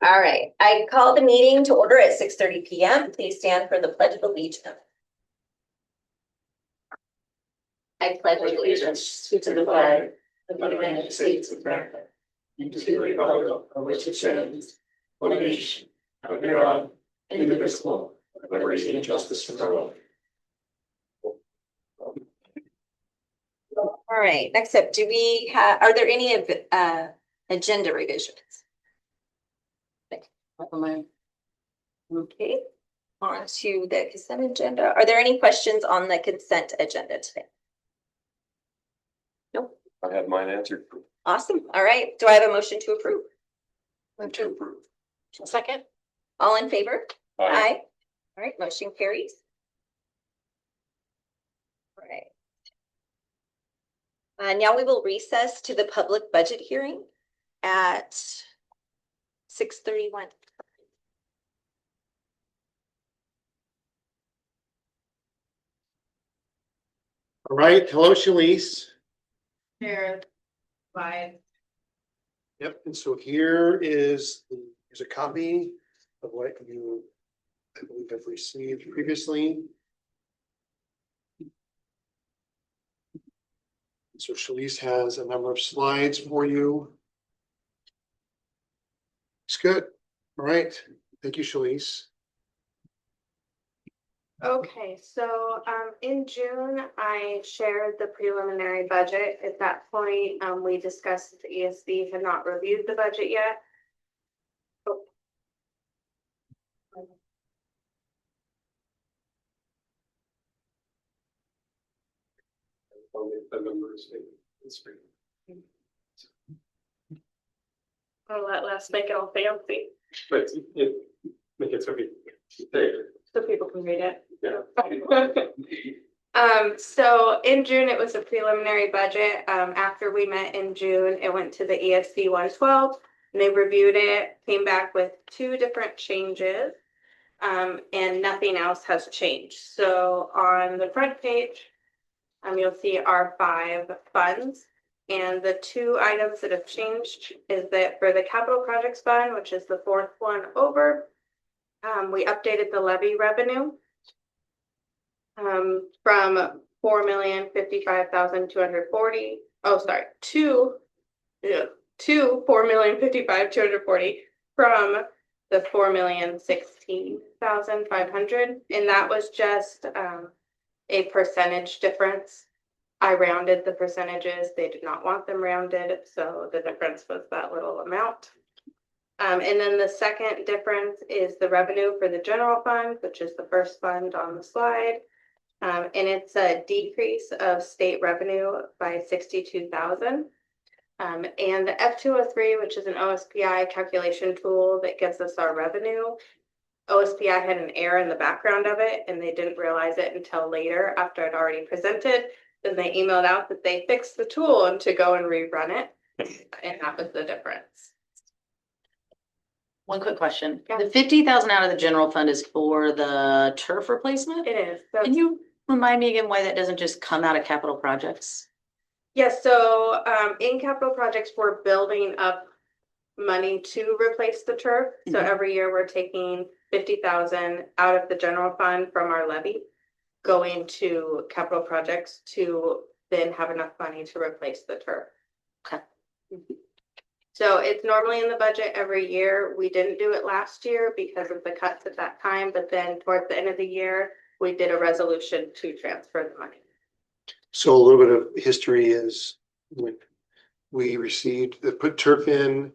All right, I call the meeting to order at 6:30 p.m. Please stand for the Pledge of Allegiance. I pledge allegiance to the flag of the United States of America and to the republic for which it stands, one nation, under God, indivisible, with liberty and justice for all. All right, next up, are there any agenda revisions? Okay, on to the consent agenda. Are there any questions on the consent agenda today? Nope. I had mine answered. Awesome. All right. Do I have a motion to approve? Move to approve. Second. All in favor? Aye. All right, motion carries. All right. Now we will recess to the public budget hearing at 6:31. All right, hello, Shalise. Here, 5. Yep, and so here's a copy of what you, I believe, have received previously. So Shalise has a number of slides for you. It's good. All right, thank you, Shalise. Okay, so in June, I shared the preliminary budget. At that point, we discussed that the ESD had not reviewed the budget yet. Oh, let's make it all fancy. But it make it so People can read it. Yeah. So in June, it was a preliminary budget. After we met in June, it went to the ESD 112 and they reviewed it, came back with 2 different changes. And nothing else has changed. So on the front page, you'll see our 5 funds. And the 2 items that have changed is that for the capital projects fund, which is the 4th one over, we updated the levy revenue from 4,055,240. Oh, sorry, to 4,055,240 from the 4,016,500, and that was just a percentage difference. I rounded the percentages. They did not want them rounded, so the difference was that little amount. And then the second difference is the revenue for the general fund, which is the first fund on the slide. And it's a decrease of state revenue by 62,000. And the F203, which is an OSPI calculation tool that gives us our revenue. OSPI had an error in the background of it, and they didn't realize it until later after I'd already presented. Then they emailed out that they fixed the tool and to go and rerun it. And that was the difference. One quick question. Yeah. The 50,000 out of the general fund is for the turf replacement? It is. Can you remind me again why that doesn't just come out of capital projects? Yes, so in capital projects, we're building up money to replace the turf. So every year we're taking 50,000 out of the general fund from our levy, going to capital projects to then have enough money to replace the turf. Okay. So it's normally in the budget every year. We didn't do it last year because of the cuts at that time, but then towards the end of the year, we did a resolution to transfer the money. So a little bit of history is when we put turf in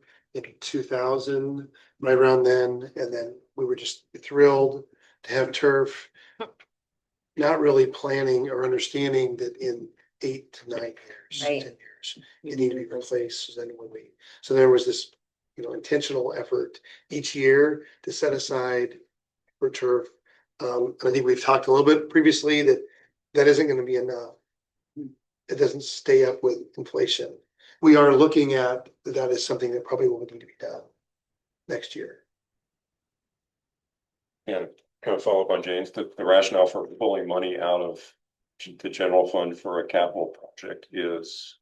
2000, right around then, and then we were just thrilled to have turf, not really planning or understanding that in 8 to 9 years, Right. 10 years, it needed to be replaced. So there was this, intentional effort each year to set aside for turf. And I think we've talked a little bit previously that isn't going to be enough. It doesn't stay up with inflation. We are looking at that as something that probably will need to be done next year. And kind of follow up on James, the rationale for pulling money out of the general fund for a capital project is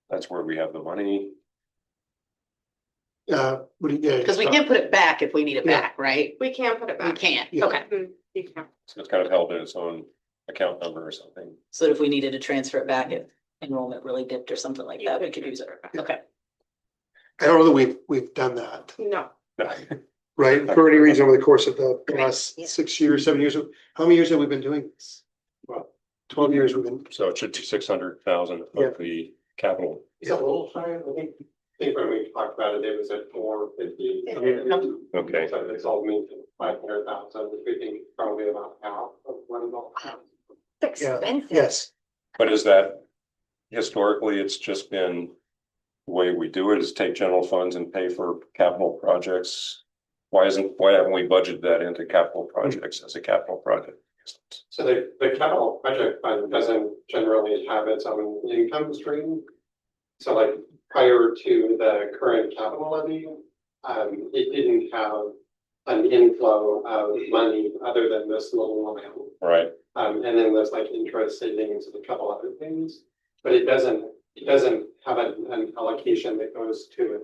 that's where we have the money. Yeah. Because we can't put it back if we need it Yeah. back, right? We can put it We back. can't, Yeah. okay. You can. So it's kind of held in its own account number or something. So that if we needed to transfer it back, if enrollment really dipped or something like that, we could use it. Yeah. Okay. I don't know that we've done that, No, right? For any reason over the course of the last Yeah. 6 years, 7 years, how many years have we been doing this? Well, 12 years we've been, So it should be 600,000 Yeah. of the capital. It's a little higher, I think when we talked about it was at 450. Okay, So it's all means 500,000, which we think is probably about half of what it all costs. It's yeah, expensive. yes. but is that historically, it's just been the way we do it is take general funds and pay for capital projects? Why haven't we budgeted that into capital projects as a capital project? So the capital project fund doesn't generally have its own income stream. So like prior to the current capital levy, it didn't have an inflow of money other than this little amount. Right, And then there's like interest savings and a couple other things, but it doesn't have an allocation that goes to it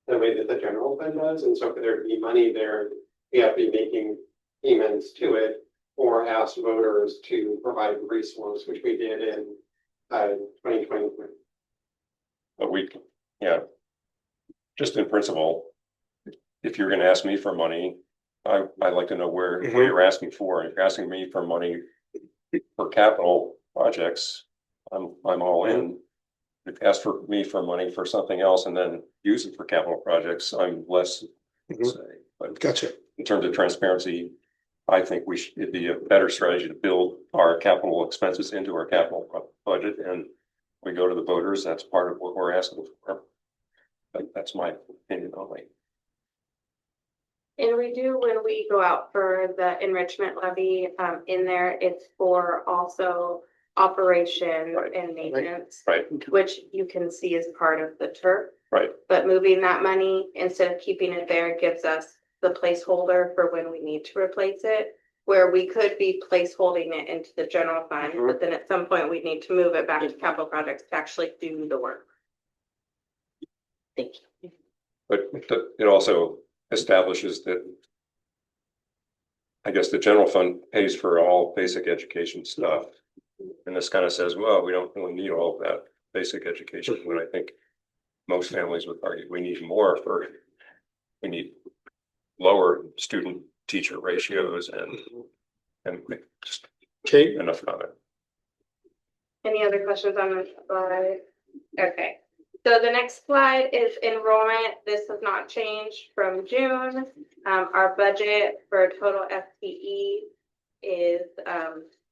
the way that the general fund does. And so for there to be money there, we have to be making payments to it or ask voters to provide resource, which we did in 2023. but yeah. Just in principle, if you're gonna ask me for money, I'd like to know what you're asking for. If you're asking me for money for capital projects, I'm all in. If you ask for me for money for something else and then use it for capital projects, I'm less Mhm. say. But Gotcha. in terms of transparency, I think it'd be a better strategy to build our capital expenses into our capital budget, and we go to the voters. That's part of what we're asking for. But that's my opinion only. and we do, when we go out for the enrichment levy, in there, it's for also operation Right. and maintenance. Right, Which you can see as part of the turf. right. But moving that money, instead of keeping it there, gives us the placeholder for when we need to replace it. Where we could be placeholding it into the general fund, Mhm. but then at some point we need to move it back to capital projects to actually do the work. Thank you. But it also establishes that I guess the general fund pays for all basic education stuff. And this kind of says, well, we don't really need all of that basic education, when I think most families would argue we need more we need lower student teacher ratios and just Okay, enough of it. Any other questions on this slide? Okay, so the next slide is enrollment. This has not changed from June. Our budget for total FTE is,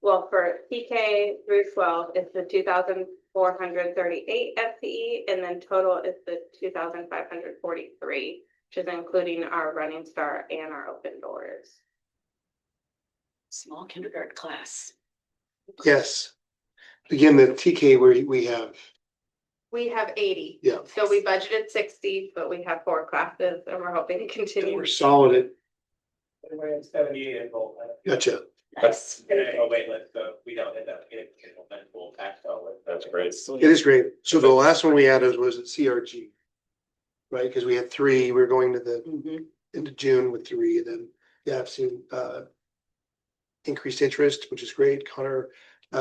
well, for TK through 12 is the 2,438 FTE, and then total is the 2,543, which is including our running start and our open doors. Small kindergarten class. yes. Again, the TK where we have, We have 80. yeah, So we budgeted 60, but we have 4 classes and we're hoping to continue. we're solid at, We're at 78 enrolled. gotcha. Nice. A wait list, so we don't end up getting full tax dollars. That's great. It is great. So the last one we added was at CRG. Right, because we had 3, we were going to the, Mhm. into June with 3, and then, yeah, I've seen, increased interest, which is great. Connor,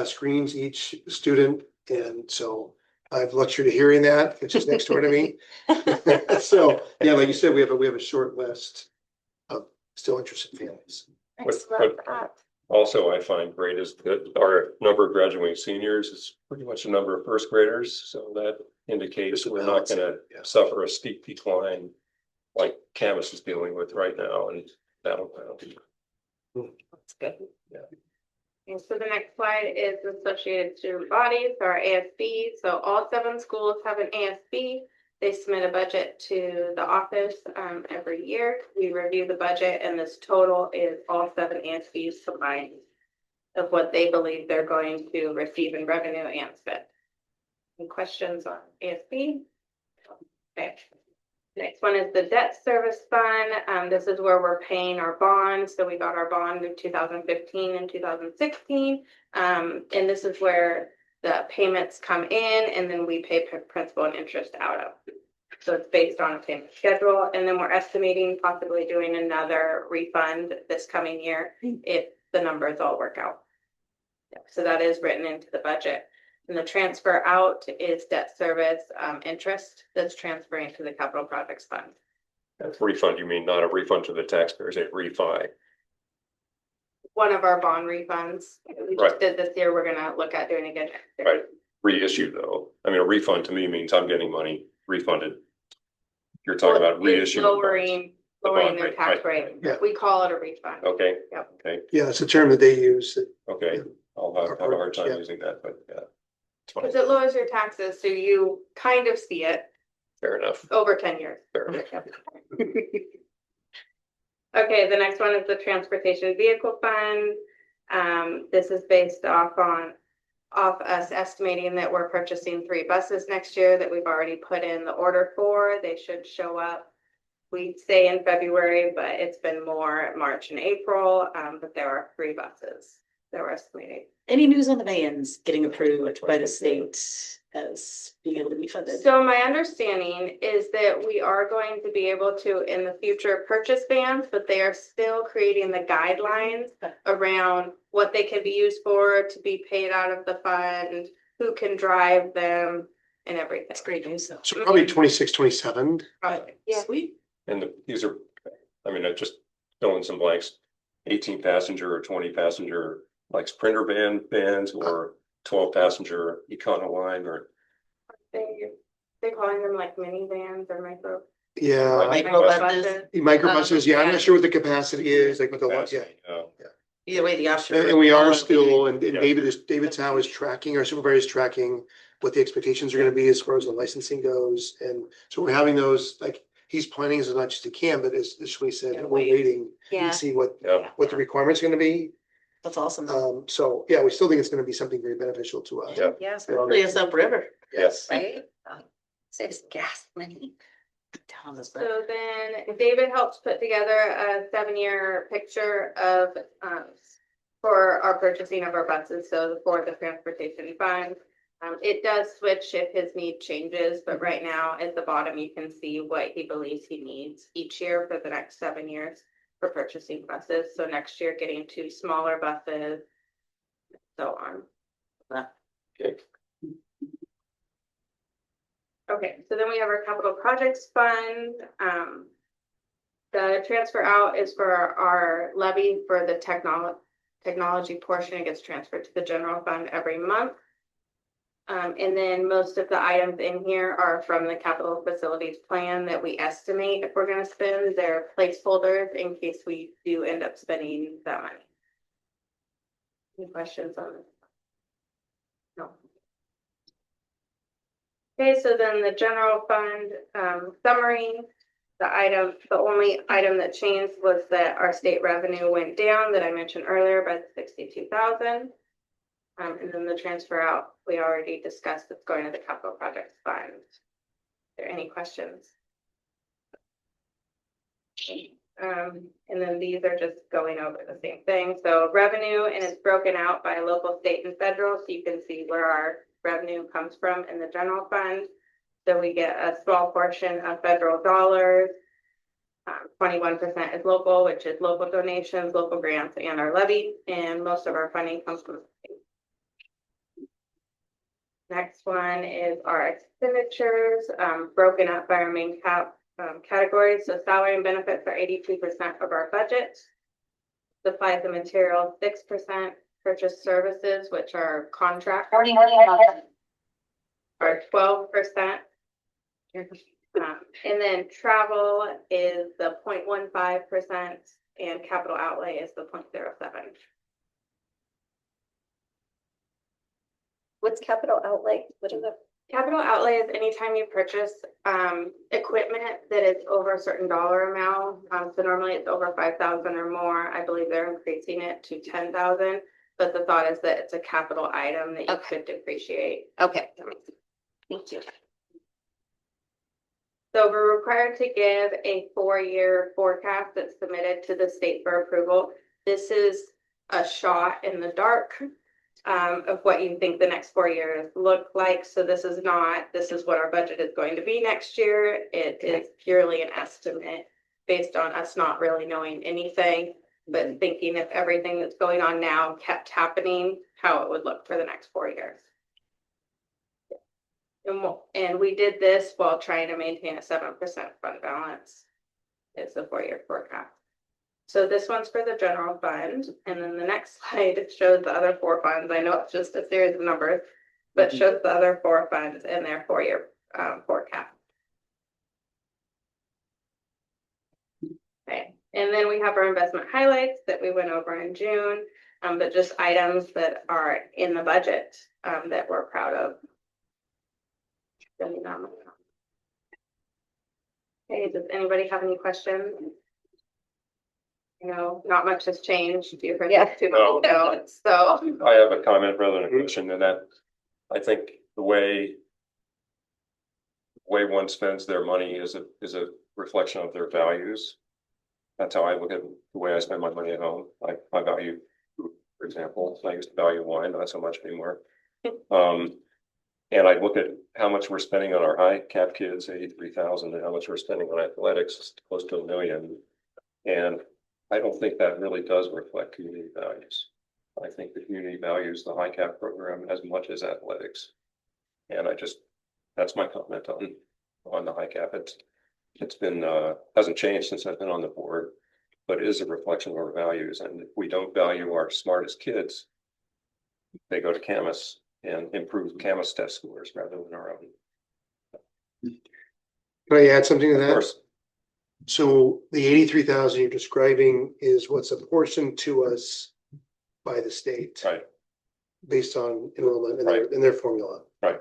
screens each student, and so I've lectured to hearing that, which is next door to me. So, yeah, like you said, we have a short list of still interested families. But also I find great is that our number of graduating seniors is pretty much the number of first graders. So that indicates Just a we're not balance, gonna yeah. suffer a steep decline like Camus is dealing with right now, and that'll be. That's good. And so the next slide is associated student bodies, our ASB. So all 7 schools have an ASB. They submit a budget to the office every year. We review the budget, and this total is all 7 ASBs combined of what they believe they're going to receive in revenue and spend. Any questions on ASB? Okay. Next one is the debt service fund. This is where we're paying our bonds. So we got our bond in 2015 and 2016. And this is where the payments come in and then we pay principal and interest out of. So it's based on a payment schedule, and then we're estimating possibly doing another refund this coming year if the numbers all work out. Yeah, so that is written into the budget. And the transfer out is debt service interest that's transferring to the capital projects fund. Refund, you mean not a refund to the taxpayers, a refi? One of our bond refunds we just Right. did this year, we're gonna look at doing again. next year. Right. Reissue though. I mean, a refund to me means I'm getting money refunded. You're talking about Well, it's reissue. the bonds. lowering The lowering bond their rate, tax right, rate. yeah. We call it a refund. Okay. Yep. Okay, Yeah, it's a term that they use. okay. I'll have a hard time Yeah. using that, but yeah. It's fine. Because it lowers your taxes, so you kind of see it Fair enough. over 10 years. Fair enough. Okay, the next one is the transportation vehicle fund. This is based off us estimating that we're purchasing 3 buses next year that we've already put in the order for. They should show up. We say in February, but it's been more March and April. But there are 3 buses that we're estimating. Any news on the vans getting approved by the state as being able to be funded? So my understanding is that we are going to be able to, in the future, purchase vans, but they are still creating the guidelines around what they can be used for, to be paid out of the fund, who can drive them, and everything. That's great news though. So probably 26, 27. Yeah. Sweet. And these are, I mean, I just fill in some blanks, 18 passenger or 20 passenger, like Sprinter vans or 12 passenger Econoline or. They're calling them like minivans or micro. Yeah, Microbuses. microbuses, yeah, I'm yeah. not sure what the capacity is, like with the, yeah. Capacity, Either way, the option. And we are still, and Yeah. David's now is tracking, our supervisor is tracking what the expectations are gonna be as far as the licensing goes. And so we're having those, like, he's planning as much as he can, but as we said, Gotta we're wait. waiting Yeah. to see what Yeah. the requirements are gonna be. That's awesome. So, yeah, we still think it's gonna be something very beneficial to us. Yeah. Yes, Hopefully it's up forever. Yes. right? Saves gas money. Down this So then David helps put together a 7-year picture of, for our purchasing of our buses, so for the transportation fund. It does switch if his need changes, but right now at the bottom, you can see what he believes he needs each year for the next 7 years for purchasing buses. So next year, getting 2 smaller buses, so on. Okay. Okay, so then we have our capital projects fund. The transfer out is for our levy for the technology portion. It gets transferred to the general fund every month. And then most of the items in here are from the capital facilities plan that we estimate if we're gonna spend. They're placeholders in case we do end up spending that money. Any questions on this? No. Okay, so then the general fund summary, the only item that changed was that our state revenue went down that I mentioned earlier by 62,000. And then the transfer out, we already discussed, it's going to the capital projects fund. Is there any questions? And then these are just going over the same thing. So revenue, and it's broken out by local, state, and federal, so you can see where our revenue comes from in the general fund. So we get a small portion of federal dollars. 21% is local, which is local donations, local grants, and our levy, and most of our funding comes from the state. Next one is our expenditures, broken up by our main categories. So salary and benefits are 82% of our budget. Supplies and materials, 6%. Purchase services, which are contract, are 12%. And then travel is the 0.15%, and capital outlay is the 0.07. What's capital outlay? What is it? Capital outlay is anytime you purchase equipment that is over a certain dollar amount. So normally it's over 5,000 or more. I believe they're increasing it to 10,000. But the thought is that it's a capital item that you Okay. could depreciate. Okay. Thank you. So we're required to give a 4-year forecast that's submitted to the state for approval. This is a shot in the dark. of what you think the next 4 years look like. So this is what our budget is going to be next year. It is purely an estimate based on us not really knowing anything, but thinking if everything that's going on now kept happening, how it would look for the next 4 years. And we did this while trying to maintain a 7% fund balance. It's the 4-year forecast. So this one's for the general fund, and then the next slide shows the other 4 funds. I know it's just a series of numbers, but shows the other 4 funds and their 4-year forecast. Okay, and then we have our investment highlights that we went over in June, but just items that are in the budget that we're proud of. Okay, does anybody have any questions? You know, not much has changed. You've heard that too No. many notes, so. I have a comment rather than a question, and that I think the way one spends their money is a reflection of their values. That's how I look at the way I spend my money at home. I value food, for example. I used to value wine, not so much anymore. And I look at how much we're spending on our high cap kids, 83,000, and how much we're spending on athletics, close to $1 million. And I don't think that really does reflect community values. I think the community values the high cap program as much as athletics. And that's my comment on the high cap. It's been, hasn't changed since I've been on the board, but it is a reflection of our values. And if we don't value our smartest kids, they go to Camas and improve Camas test scores rather than our own. Can I add something to Of that? course, So the 83,000 you're describing is what's apportioned to us by the state. right, Based on enrollment and Right. their formula. right,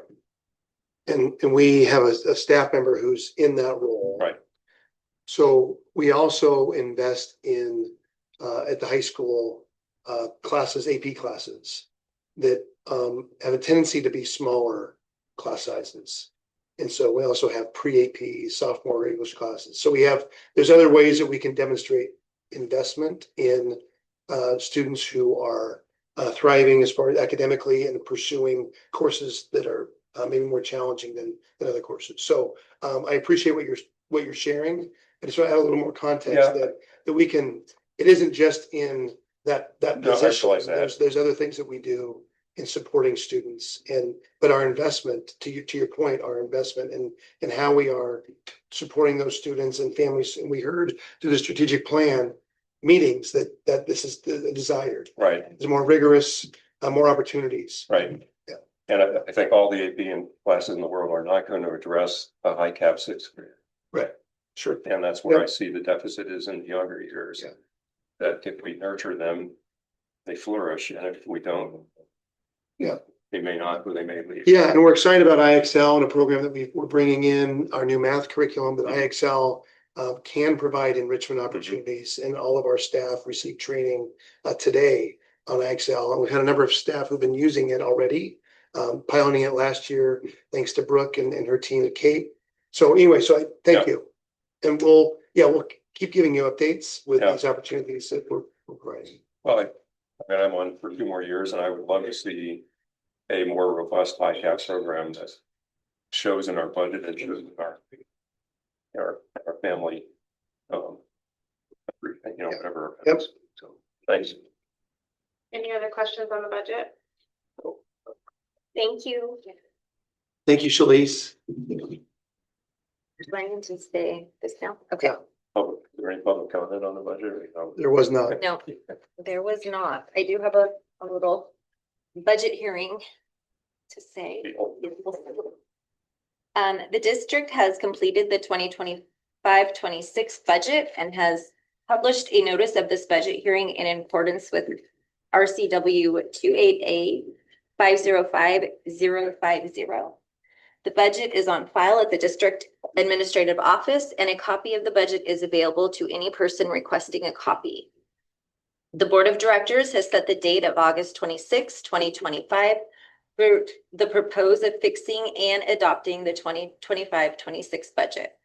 And we have a staff member who's in that role. right, So we also invest in, at the high school, classes, AP classes that have a tendency to be smaller class sizes. And so we also have pre-AP, sophomore English classes. So there's other ways that we can demonstrate investment in students who are thriving as far as academically and pursuing courses that are maybe more challenging than other courses. So I appreciate what you're sharing. I just want to add a little more context Yeah. that we can, it isn't just in that No, I position. realize that. There's other things that we do in supporting students but our investment, to your point, our investment in how we are supporting those students and families. And we heard through the strategic plan meetings that this is the desired. right, There's more rigorous, more opportunities. right. Yeah. And I think all the AP and classes in the world are not going to address a high cap 6th grade. Right. Sure. And that's where I Yep. see the deficit is in the younger years. Yeah. That if we nurture them, they flourish, and if we don't. Yeah. They may not, or they may leave. Yeah, and we're excited about IXL and a program that we're bringing in, our new math curriculum that IXL can provide enrichment opportunities, and all of our staff receive training today on IXL. And we've had a number of staff who've been using it already, piloting it last year, thanks to Brooke and her team at Kate. So anyway, I thank you. And we'll keep giving you updates with these opportunities that we're providing. Well, I'm on for 2 more years, and I would love to see a more robust high cap program that shows in our budget and shows in our family. Whatever. Yep. So, thanks. Any other questions on the budget? Thank you. Thank you, Shalice. Planning to stay this now? Okay, Is there any public comment on the budget? There was not. no, there was not. I do have a little budget hearing to say. The district has completed the 2025-26 budget and has published a notice of this budget hearing in accordance with RCW 28A505050. The budget is on file at the district administrative office, and a copy of the budget is available to any person requesting a copy. The Board of Directors has set the date of August 26, 2025 for the propose of fixing and adopting the 2025-26 budget.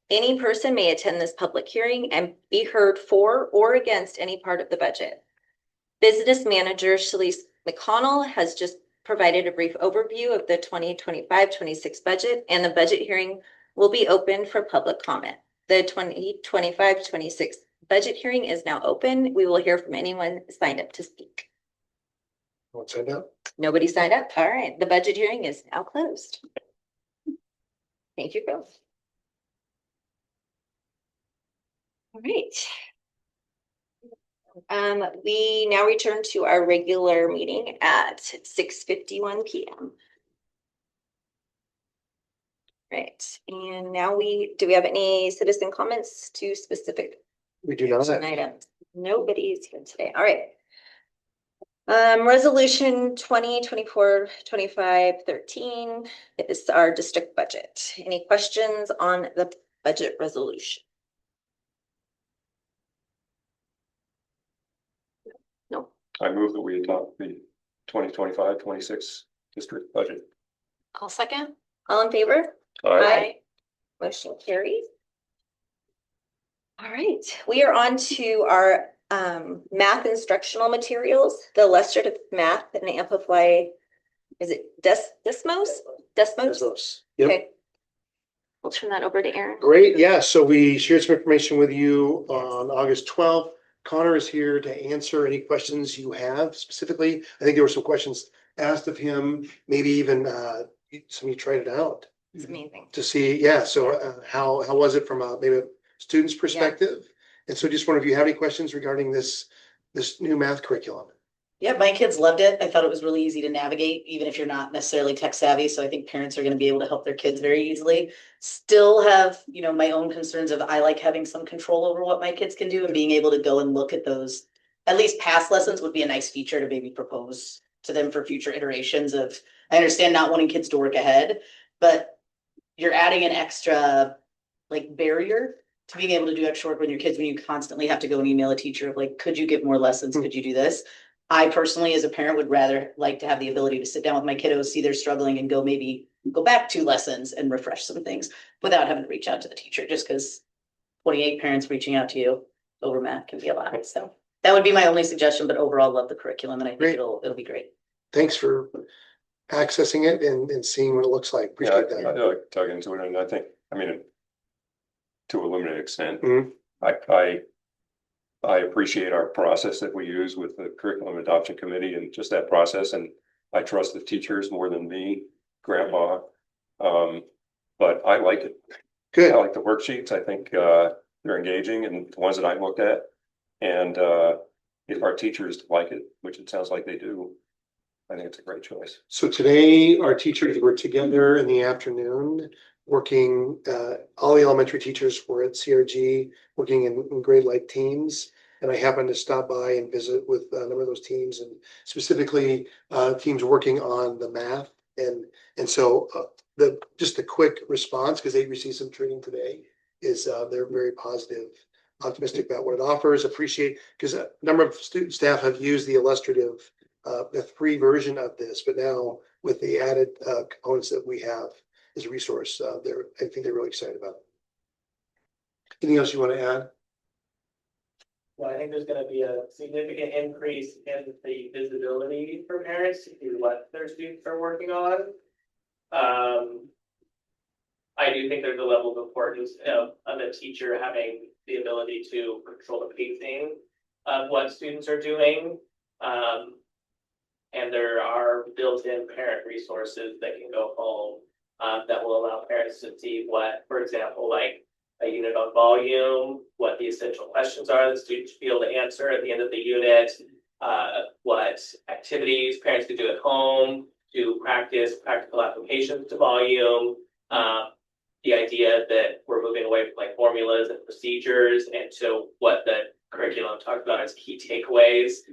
Any person may attend this public hearing and be heard for or against any part of the budget. Business Manager Shalice McConnell has just provided a brief overview of the 2025-26 budget, and the budget hearing will be open for public comment. The 2025-26 budget hearing is now open. We will hear from anyone signed up to speak. What's that now? Nobody signed up? All right, the budget hearing is now closed. Thank you, Bill. All right. We now return to our regular meeting at 6:51 p.m. Right, and now do we have any citizen comments to specific We do not. items? Nobody's here today. All right. Resolution 2024-25-13 is our district budget. Any questions on the budget resolution? No. I move that we adopt the 2025-26 district budget. I'll second. All in favor? Aye. Motion carries. All right, we are on to our math instructional materials, the illustrative math and amplify. Is it Desmos? Yep. Okay. We'll turn that over to Aaron. Great, yeah, so we shared some information with you on August 12th. Connor is here to answer any questions you have specifically. I think there were some questions asked of him, maybe even some you tried it out It's amazing. to see, yeah, so how was it from maybe a student's perspective? And so just wonder if you have any questions regarding this new math curriculum. Yeah, my kids loved it. I thought it was really easy to navigate, even if you're not necessarily tech savvy. So I think parents are going to be able to help their kids very easily. Still have, my own concerns of I like having some control over what my kids can do and being able to go and look at those. At least past lessons would be a nice feature to maybe propose to them for future iterations of, I understand not wanting kids to work ahead, but you're adding an extra barrier to being able to do extra work with your kids when you constantly have to go and email a teacher of could you give more lessons? Could you do this? I personally, as a parent, would rather like to have the ability to sit down with my kiddos, see they're struggling and go back 2 lessons and refresh some things without having to reach out to the teacher, just because 28 parents reaching out to you over math can be a lot. So that would be my only suggestion, but overall love the curriculum and I think Great. it'll be great. Thanks for accessing it and seeing what it looks like. Yeah, Appreciate that. I dug into it, and I think, to a limited extent, Mhm. I appreciate our process that we use with the curriculum adoption committee and just that process, and I trust the teachers more than me, grandpa. But I like it. Good. I like the worksheets. I think they're engaging, and the ones that I looked at. And if our teachers like it, which it sounds like they do, I think it's a great choice. So today, our teachers were together in the afternoon, working, all the elementary teachers were at CRG, working in grade-like teams. And I happened to stop by and visit with a number of those teams, and specifically teams working on the math. And so just a quick response, because they received some training today, is they're very positive, optimistic about what it offers, appreciate, because a number of student staff have used the illustrative, the free version of this, but now with the added components that we have as a resource, I think they're really excited about it. Anything else you want to add? Well, I think there's gonna be a significant increase in the visibility for parents to see what their students are working on. I do think there's a level of importance of a teacher having the ability to control the pacing of what students are doing. And there are built-in parent resources that can go home that will allow parents to see what, for example, like a unit on volume, what the essential questions are that students should be able to answer at the end of the unit, what activities parents can do at home to practice practical applications to volume. The idea that we're moving away from formulas and procedures and to what the curriculum talks about as key takeaways,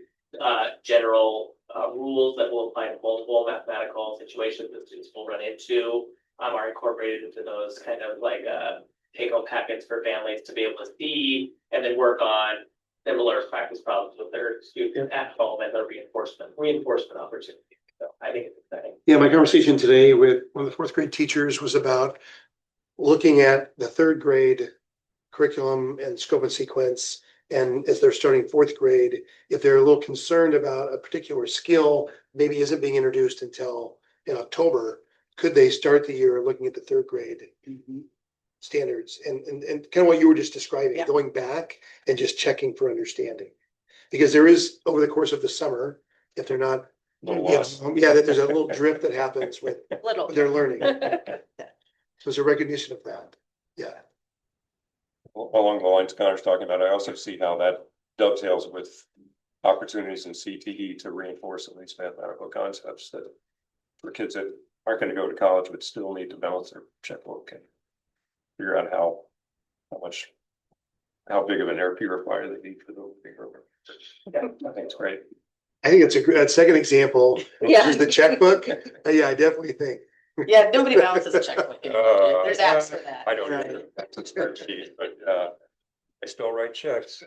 general rules that will apply to multiple mathematical situations that students will run into are incorporated into those kind of take-home packets for families to be able to see and then work on similar practice problems with their students at home and their reinforcement opportunities. So I think it's exciting. Yeah, my conversation today with one of the 4th grade teachers was about looking at the 3rd grade curriculum and scope and sequence. And as they're starting 4th grade, if they're a little concerned about a particular skill maybe isn't being introduced until in October, could they start the year looking at the third grade standards and kind of what you were just describing, Yeah. going back and just checking for understanding? Because there is, over the course of the summer, if they're not, Little yeah, lost. that there's a little drift that happens with Little. what they're learning. So there's a recognition of that. Yeah. Along the lines Connor's talking about, I also see how that dovetails with opportunities in CTE to reinforce at least mathematical concepts that for kids that aren't going to go to college but still need to balance their checkbook and figure out how big of an air purifier they need for the bigger. I think it's great. I think it's a good second example, which Yeah. is the checkbook. Yeah, I definitely think. Yeah, nobody balances a checkbook anymore. There's apps for that. I don't either. That's a spreadsheet, but I still write checks.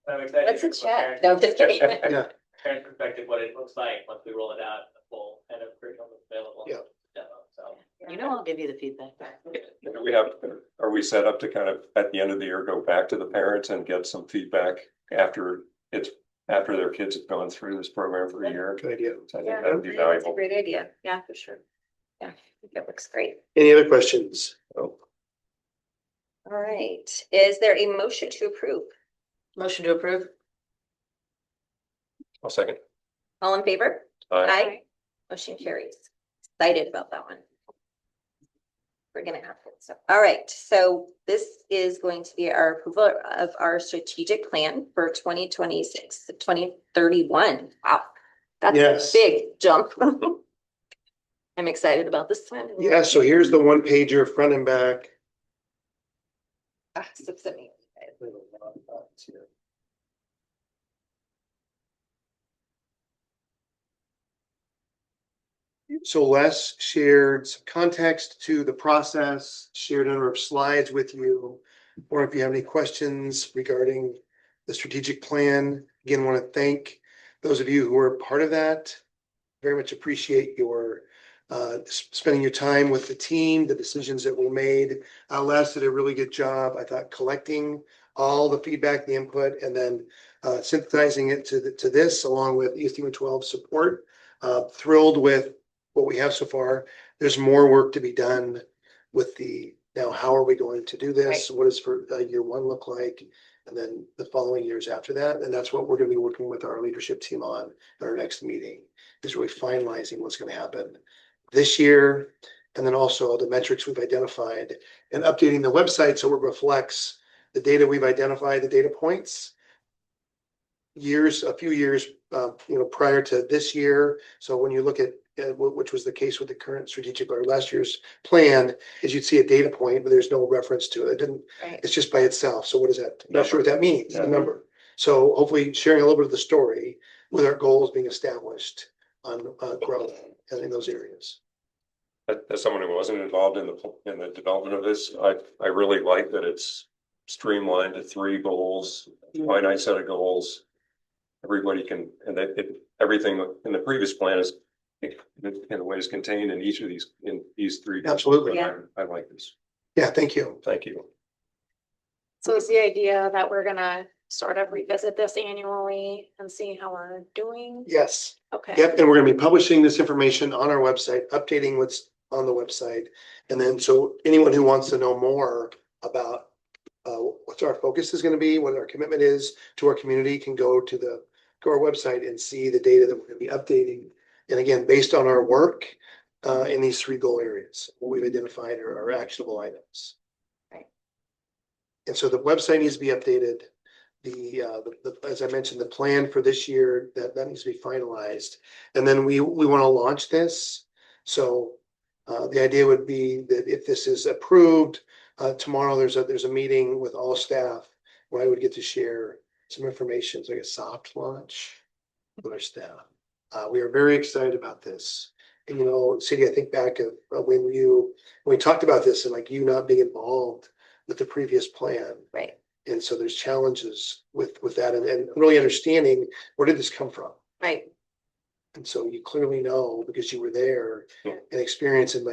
I'm excited. What's a for check? parents- No, I'm just kidding. Yeah. Parent perspective, what it looks like once we roll it out, the full kind of curriculum is available. Yeah. Demo, so. You know, I'll give you the feedback. Are we set up to kind of, at the end of the year, go back to the parents and get some feedback after their kids have gone through this program for a year? Good idea. I think Yeah, that would be That's a valuable. great idea. Yeah, for sure. Yeah, I think that looks great. Any other questions? Oh, All right. Is there a motion to approve? Motion to approve? I'll second. All in favor? Aye. Motion carries. Excited about that one. We're gonna have it. So, all right. So this is going to be our approval of our strategic plan for 2026 to 2031. Wow. That's Yes. a big jump. I'm excited about this one. Yeah, so here's the one pager front and back. Ah, 678. So Les shared some context to the process, shared a number of slides with you. Or if you have any questions regarding the strategic plan, again, want to thank those of you who were part of that. Very much appreciate your spending your time with the team, the decisions that were made. Les did a really good job, I thought, collecting all the feedback, the input, and then synthesizing it to this along with ESD 12 support. Thrilled with what we have so far. There's more work to be done with now how are we going to do this? What does for year one look like? And then the following years after that. And that's what we're going to be working with our leadership team on at our next meeting, is really finalizing what's going to happen this year. And then also the metrics we've identified and updating the website so it reflects the data we've identified, the data points. A few years, prior to this year. So when you look at which was the case with the current strategic or last year's plan, is you'd see a data point, but there's no reference to it. Right. It's just by itself. So what is that? Not sure what that means, Yeah. the number. So hopefully sharing a little bit of the story with our goals being established on growth in those areas. As someone who wasn't involved in the development of this, I really like that it's streamlined to 3 goals, finite set of goals. Everybody can, and everything in the previous plan is in a way is contained in each of these 3. Absolutely. Yeah. I like this. Yeah, thank you. Thank you. So is the idea that we're gonna sort of revisit this annually and see how we're doing? Yes. Okay. Yep, and we're gonna be publishing this information on our website, updating what's on the website. And then, so anyone who wants to know more about what our focus is gonna be, what our commitment is to our community, can go to our website and see the data that we're gonna be updating. And again, based on our work in these 3 goal areas, what we've identified are actionable items. Right. And so the website needs to be updated. As I mentioned, the plan for this year, that needs to be finalized. And then we want to launch this. So the idea would be that if this is approved, tomorrow there's a meeting with all staff where I would get to share some information. It's like a soft launch with our staff. We are very excited about this. And Sadie, I think back of when we talked about this and like you not being involved with the previous plan. Right. And so there's challenges with that and really understanding where did this come from? Right. And so you clearly know because you were there Yeah. and experienced and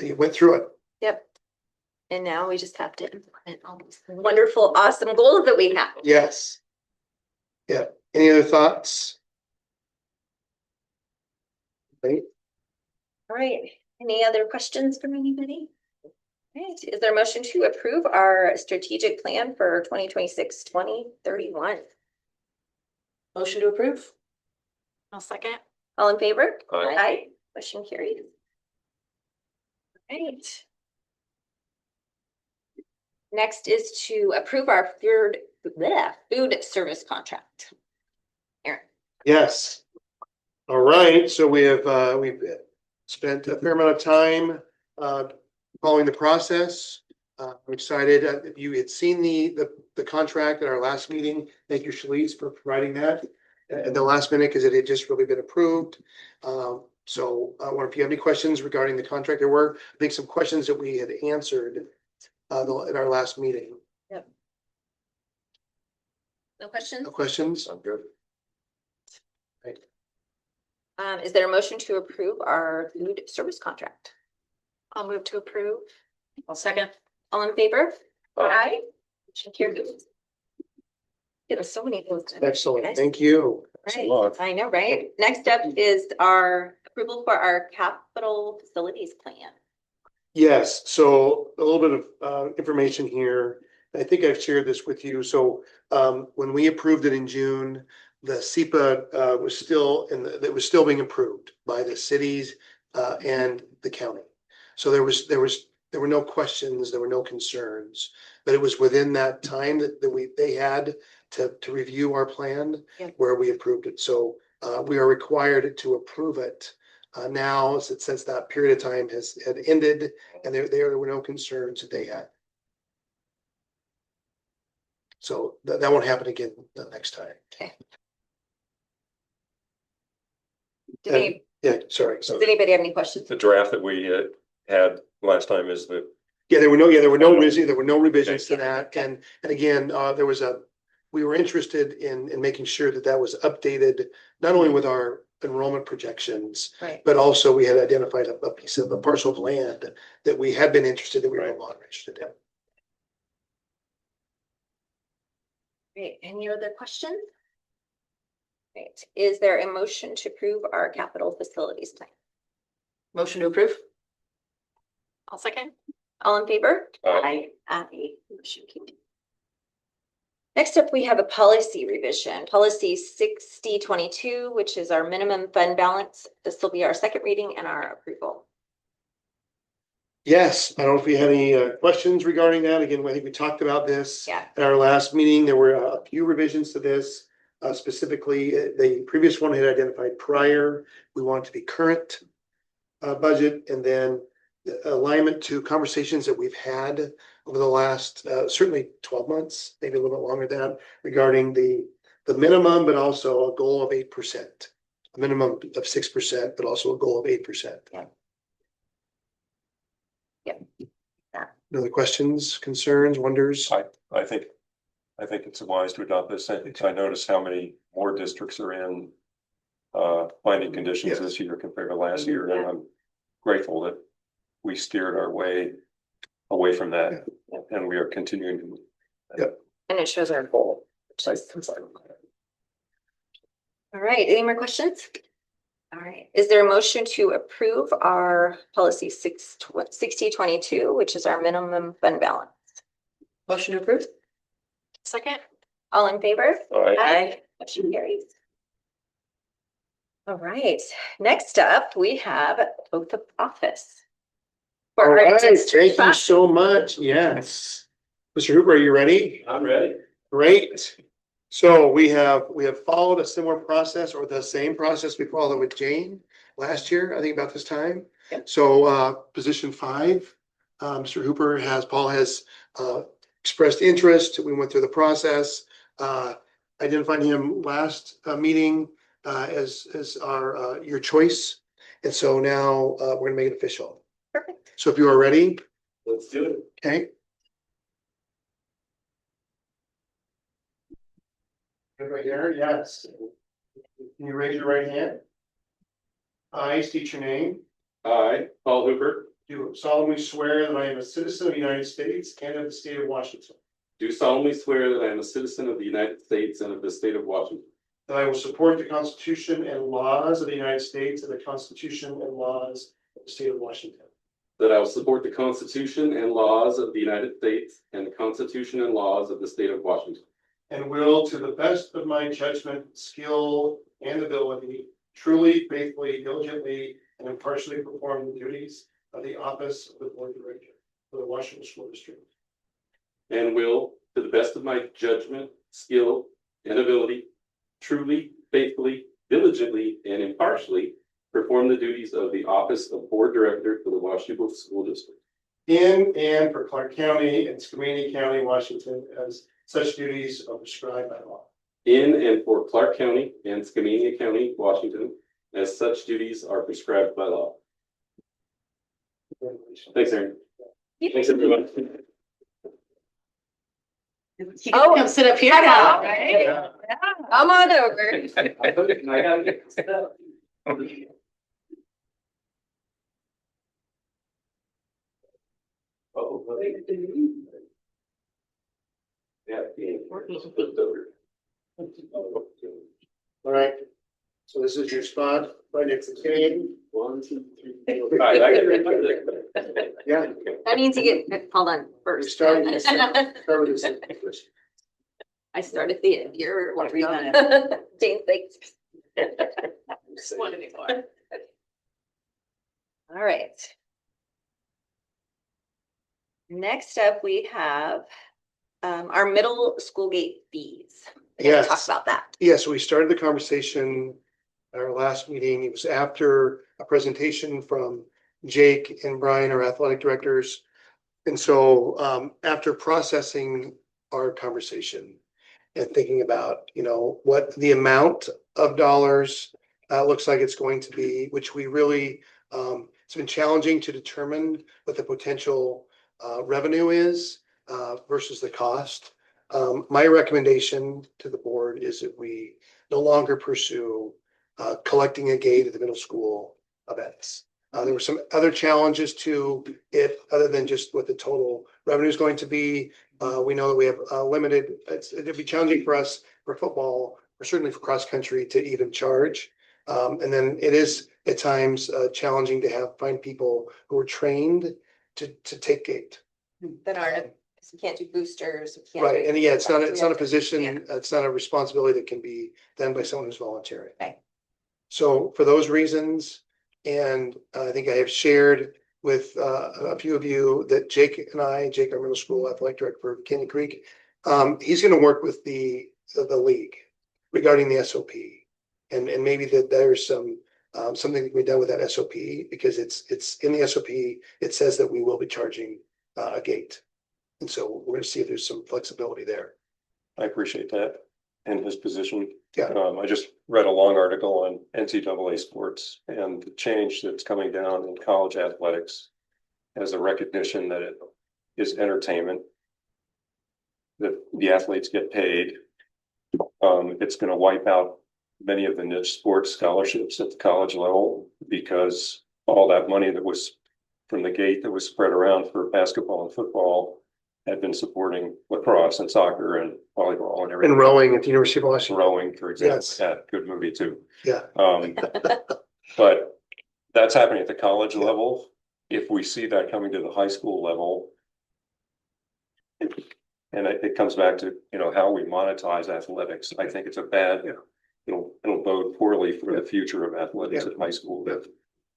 you went through it. Yep. And now we just have to implement all these wonderful, awesome goals that we have. Yes. Yeah. Any other thoughts? Right? All right, any other questions from anybody? Right, is there a motion to approve our strategic plan for 2026-2031? Motion to approve? I'll second. All in favor? Aye. Motion carried. Right. Next is to approve our food service contract. Aaron. Yes. All right, so we've spent a fair amount of time following the process. I'm excited, if you had seen the contract at our last meeting, thank you, Shalice, for providing that at the last minute, because it had just really been approved. So I wonder if you have any questions regarding the contract. There were, I think, some questions that we had answered at our last meeting. No questions? No questions? I'm good. Is there a motion to approve our food service contract? I'll move to approve. I'll second. All in favor? Aye. Motion carried. There's so many things. Excellent, thank you. Thanks a Right, lot. I know, right? Next up is our approval for our capital facilities plan. Yes, so a little bit of information here. I think I've shared this with you. So when we approved it in June, the SEPA was still it was still being approved by the cities and the county. So there were no questions, there were no concerns, but it was within that time that they had to review our plan where we approved it. So we are required to approve it now, since that period of time had ended, and there were no concerns that they had. So that won't happen again the next time. Okay. Yeah, sorry. Does anybody have any questions? The draft that we had last time is the, There were no revisions to that. And again, we were interested in making sure that was updated, not only with our enrollment projections, Right. but also we had identified a piece of a parcel of land that we had been interested, that we were no longer interested in. Great. Any other questions? Great. Is there a motion to approve our capital facilities plan? Motion to approve? I'll second. All in favor? Aye. Aye. Motion carried. Next up, we have a policy revision, policy 6022, which is our minimum fund balance. This will be our second reading and our approval. Yes, I don't know if we had any questions regarding that. Again, I think we talked about this Yeah. at our last meeting. There were a few revisions to this. Specifically, the previous one had identified prior. We want it to be current budget, and then alignment to conversations that we've had over the last certainly 12 months, maybe a little bit longer than that, regarding the minimum, but also a goal of 8%, a minimum of 6%, but also a goal of 8%. No other questions, concerns, wonders? I think it's wise to adopt this. I noticed how many more districts are in planning conditions this year compared to last year, and I'm grateful that we steered our way away from that, and we are continuing to. And it shows our goal. All right, any more questions? All right, is there a motion to approve our policy 6022, which is our minimum fund balance? Motion to approve? Second. All in favor? Aye. Motion carries. All right, next up, we have oath of office. All For our right, district thank you five. so much. Yes. Mr. Hooper, are you ready? I'm ready. Great. So we have followed a similar process, or the same process we followed with Jane last year, I think about this time. Yep. So position 5, Mr. Hooper Paul has expressed interest. We went through the process, identified him last meeting as your choice. And so now we're gonna make it official. Perfect. So if you are ready, Let's do it. okay. Good right there, yes. Can you raise your right hand? I state your name. I, Paul Hooper, Do solemnly swear that I am a citizen of the United States and of the state of Washington. do solemnly swear that I am a citizen of the United States and of the state of Washington, that I will support the Constitution and laws of the United States and the Constitution and laws of the state of Washington. that I will support the Constitution and laws of the United States and the Constitution and laws of the state of Washington, And will, to the best of my judgment, skill, and ability, truly, faithfully, diligently, and impartially perform the duties of the office of the board director for the Washougal School District. and will, to the best of my judgment, skill, and ability, truly, faithfully, diligently, and impartially perform the duties of the office of board director for the Washougal School District In and for Clark County and Skamania County, Washington, as such duties are prescribed by law. in and for Clark County and Skamania County, Washington, as such duties are prescribed by law. Congratulations. Thanks, Aaron. Thanks, everyone. You can come sit up here now, right? Yeah. Come on over. I gotta get this stuff. Oh, yeah. All right. So this is your spot right next to Kane. 1, 2, 3, 4. Yeah. That means you get, hold on We're first. starting this. Cover this. I started the end, you're what Read Jane thinks. One anymore. All right. Next up, we have our middle school gate fees. We're gonna Talk Yes. about that. Yes, we started the conversation at our last meeting. It was after a presentation from Jake and Brian, our athletic directors. And so after processing our conversation and thinking about, what the amount of dollars looks like it's going to be, which we really, it's been challenging to determine what the potential revenue is versus the cost. My recommendation to the board is that we no longer pursue collecting a gate at the middle school events. There were some other challenges to it, other than just what the total revenue is going to be. We know that we have limited, it'd be challenging for us for football, or certainly for cross country, to even charge. And then it is at times challenging to find people who are trained to take gate. That aren't, you can't do boosters. you can't Right, do- and yeah, it's not a Yeah. position, it's not a responsibility that can be done by someone who's volunteering. Right. So for those reasons, and I think I have shared with a few of you that Jake, our middle school athletic director for Canyon Creek, he's gonna work with the league regarding the SOP. And maybe that there's something that can be done with that SOP, because it's in the SOP, it says that we will be charging a gate. And so we're gonna see if there's some flexibility there. I appreciate that and his position. Yeah. I just read a long article on NCAA sports and the change that's coming down in college athletics as a recognition that it is entertainment, that the athletes get paid. It's going to wipe out many of the niche sports scholarships at the college level, because all that money that was from the gate that was spread around for basketball and football had been supporting lacrosse and soccer and volleyball and everything. And rowing at the University of Washington. Rowing, for example. Yes. Yeah, good movie too. Yeah. But that's happening at the college Yeah. level. If we see that coming to the high school level, and it comes back to, how we monetize athletics. I think it's a bad, it'll bode poorly for the future of athletics at high school if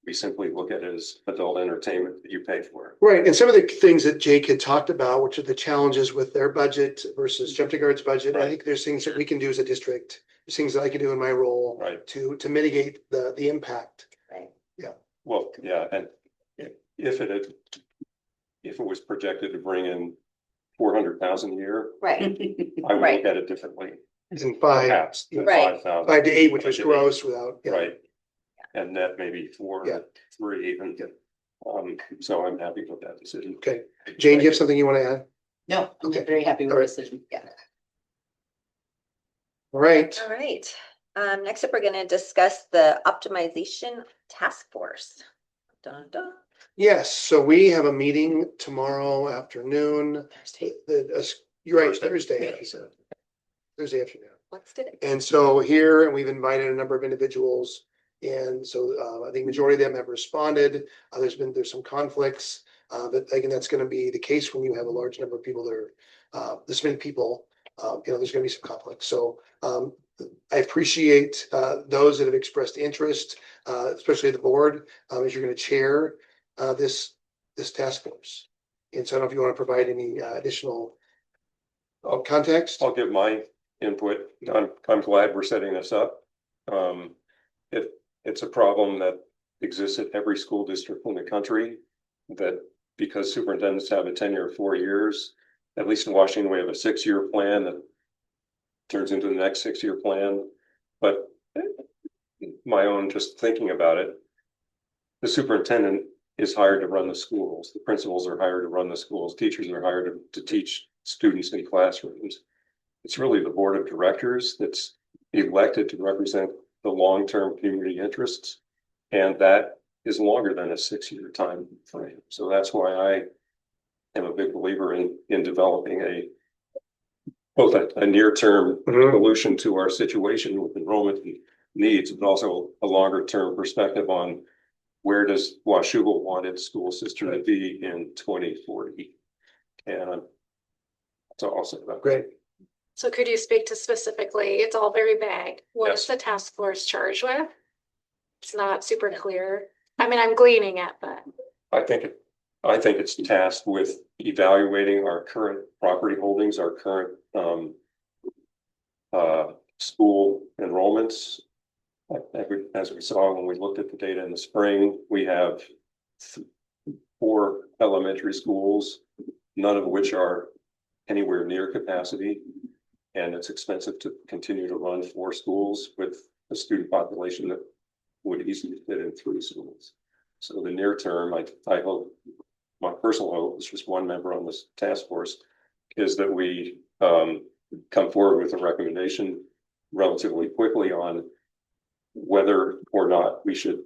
we simply look at it as adult entertainment that you pay for. Right, and some of the things that Jake had talked about, which are the challenges with their budget versus Jumping Guard's budget, I think there's things that we can do as a district. There's things that I can do in my role Right. to mitigate the impact. Well, yeah, and if it was projected to bring in 400,000 a year, Right, I would Right. look at it differently. And five, Perhaps than Right. 5,000. 5 to 8, which was Like, gross without. Yeah. Right. And net maybe 4, Yeah. 3 even. So I'm happy with that decision. Okay, Jane, do you have something you want to add? No, I'm Okay. very happy with All the right. decision. Yeah. All right, all right. Next up, we're gonna discuss the optimization task force. Dun, dun. yes, so we have a meeting tomorrow afternoon. Thursday. You're right, Thursday. Thursday afternoon. Let's do it. And so here, and we've invited a number of individuals. And so I think majority of them have responded. There's some conflicts. But again, that's going to be the case when you have a large number of people that are, this many people, there's going to be some conflicts. So I appreciate those that have expressed interest, especially the board, as you're going to chair this task force. And so I don't know if you want to provide any additional context. I'll give my input. I'm glad we're setting this up. It's a problem that exists at every school district in the country, that because superintendents have a tenure of 4 years, at least in Washington, we have a 6-year plan that turns into the next 6-year plan. But my own just thinking about it, the superintendent is hired to run the schools. The principals are hired to run the schools. Teachers are hired to teach students in classrooms. It's really the board of directors that's elected to represent the long-term community interests. And that is longer than a 6-year time frame. So that's why I am a big believer in developing both a near-term solution to our situation with enrollment needs, but also a longer-term perspective on where does Washougal want its school system to be in 2040. And that's all I'll say about that. Great. So could you speak to specifically, it's all very vague. What is Yes. the task force charged with? It's not super clear. I mean, I'm gleaning at, but I think it's tasked with evaluating our current property holdings, our current school enrollments. As we saw when we looked at the data in the spring, we have 4 elementary schools, none of which are anywhere near capacity. And it's expensive to continue to run 4 schools with a student population that would easily fit in 3 schools. So the near term, I hope, my personal hope is just one member on this task force, is that we come forward with a recommendation relatively quickly on whether or not we should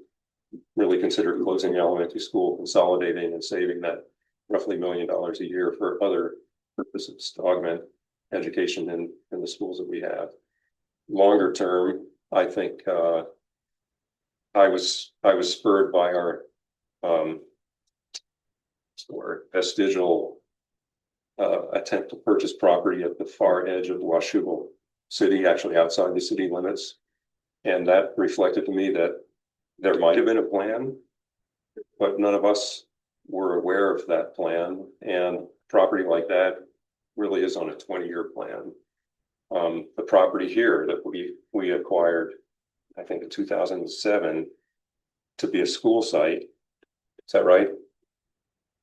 really consider closing the elementary school, consolidating and saving that roughly $1 million a year for other purposes to augment education in the schools that we have. Longer term, I think I was spurred by our vestigial attempt to purchase property at the far edge of Washougal city, actually outside the city limits. And that reflected to me that there might have been a plan, but none of us were aware of that plan. And property like that really is on a 20-year plan. The property here that we acquired, I think in 2007, to be a school site. Is that right?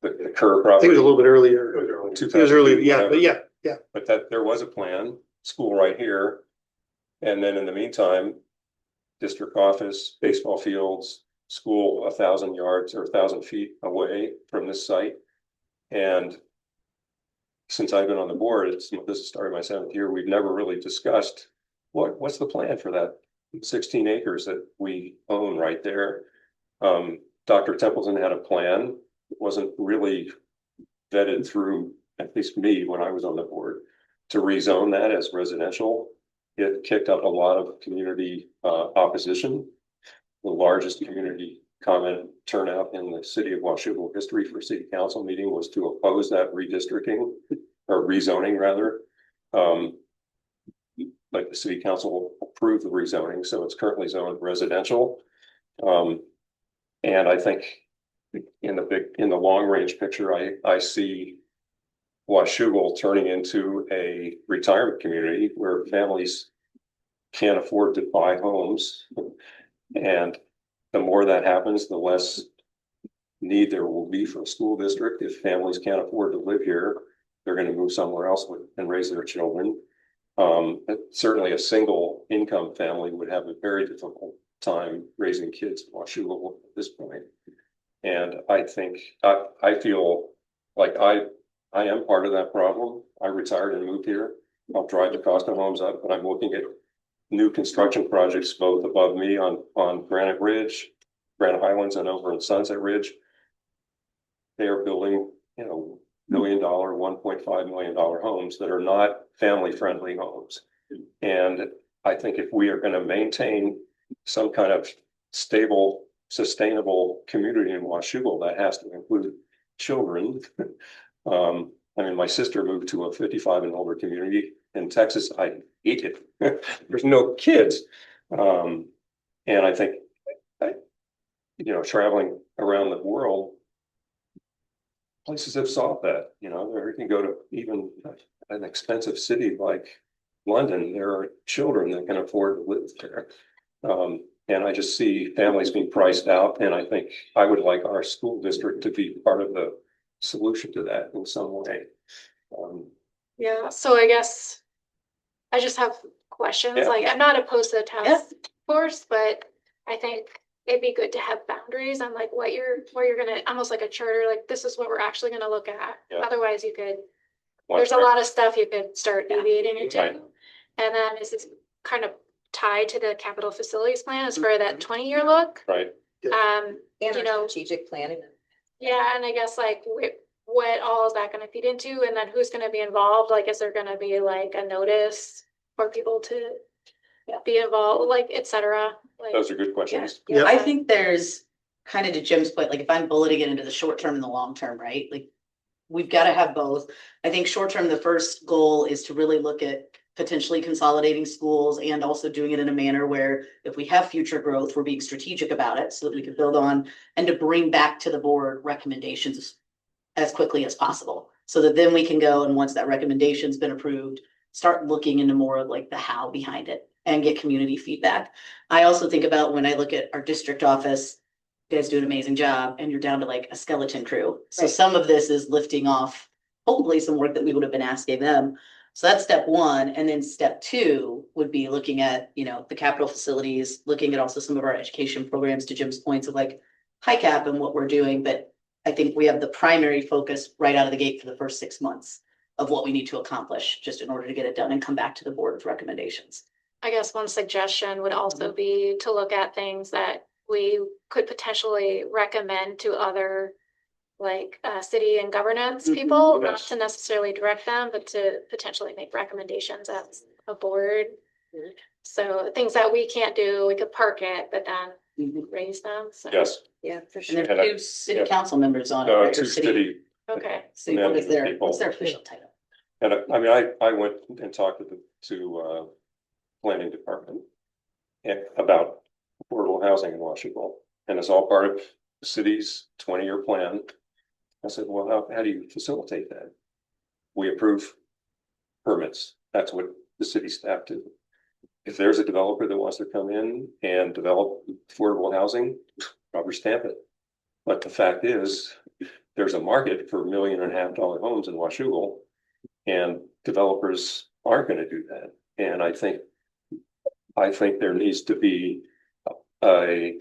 The Kerr I property. think it was a little bit earlier. It was earlier, yeah, whatever. but yeah. But that there was a plan, school right here. And then in the meantime, district office, baseball fields, school 1,000 yards or 1,000 feet away from this site. And since I've been on the board, this is starting my 7th year, we've never really discussed what's the plan for that 16 acres that we own right there. Dr. Templeton had a plan. It wasn't really vetted through, at least me when I was on the board, to rezone that as residential. It kicked up a lot of community opposition. The largest community comment turnout in the city of Washougal history for city council meeting was to oppose that redistricting or rezoning rather. Like the city council approved the rezoning, so it's currently zoned residential. And I think in the long range picture, I see Washougal turning into a retirement community where families can't afford to buy homes. And the more that happens, the less need there will be for a school district. If families can't afford to live here, they're going to move somewhere else and raise their children. Certainly a single income family would have a very difficult time raising kids in Washougal at this point. And I think, I feel like I am part of that problem. I retired and moved here. I'll drive the cost of homes up, but I'm looking at new construction projects both above me on Granite Ridge, Granite Highlands, and over in Sunset Ridge. They are building, $1 million, $1.5 million homes that are not family-friendly homes. And I think if we are going to maintain some kind of stable, sustainable community in Washougal, that has to include children. I mean, my sister moved to a 55 and older community in Texas. I hate it. There's no kids. And I think, traveling around the world, places have solved that. You can go to even an expensive city like London. There are children that can afford to live there. And I just see families being priced out. And I think I would like our school district to be part of the solution to that in some way. Yeah, so I guess I just have questions. Yeah. Like, I'm not opposed to the task force, but I think it'd be good to have boundaries on like what you're gonna, almost like a charter, like this is what we're actually gonna look at. Yeah. Otherwise you could, there's a lot of stuff you could start deviating into. Right. And then is this kind of tied to the capital facilities plan as for that 20-year look? Right. And You know, our strategic planning. yeah, and I guess like what all is that gonna feed into, and then who's gonna be involved? Like, is there gonna be like a notice for people to be involved, like, et cetera? Like, Those are good questions. Yeah. I think there's kind of to Jim's point, like if I'm bulleting it into the short term and the long term, right? Like we've got to have both. I think short term, the first goal is to really look at potentially consolidating schools and also doing it in a manner where if we have future growth, we're being strategic about it so that we can build on and to bring back to the board recommendations as quickly as possible. So that then we can go and once that recommendation's been approved, start looking into more of like the how behind it and get community feedback. I also think about when I look at our district office, you guys do an amazing job and you're down to like a skeleton crew. So Right. some of this is lifting off, hopefully some work that we would have been asking them. So that's step one. And then step two would be looking at, the capital facilities, looking at also some of our education programs to Jim's points of like high cap and what we're doing. But I think we have the primary focus right out of the gate for the first 6 months of what we need to accomplish just in order to get it done and come back to the board with recommendations. I guess one suggestion would also be to look at things that we could potentially recommend to other like city and governance people, not Yes. to necessarily direct them, but to potentially make recommendations as a board. So things that we can't do, we could park it, but then raise them. So. Yes. Yeah, for And sure. there's two city council members on it, No, right? Or two city. Okay. City, what is management what's people. their official title? And I mean, I went and talked to planning department about affordable housing in Washougal. And it's all part of the city's 20-year plan. I said, well, how do you facilitate that? We approve permits. That's what the city staff do. If there's a developer that wants to come in and develop affordable housing, rubber stamp it. But the fact is, there's a market for $1.5 million homes in Washougal, and developers aren't going to do that. And I think there needs to be a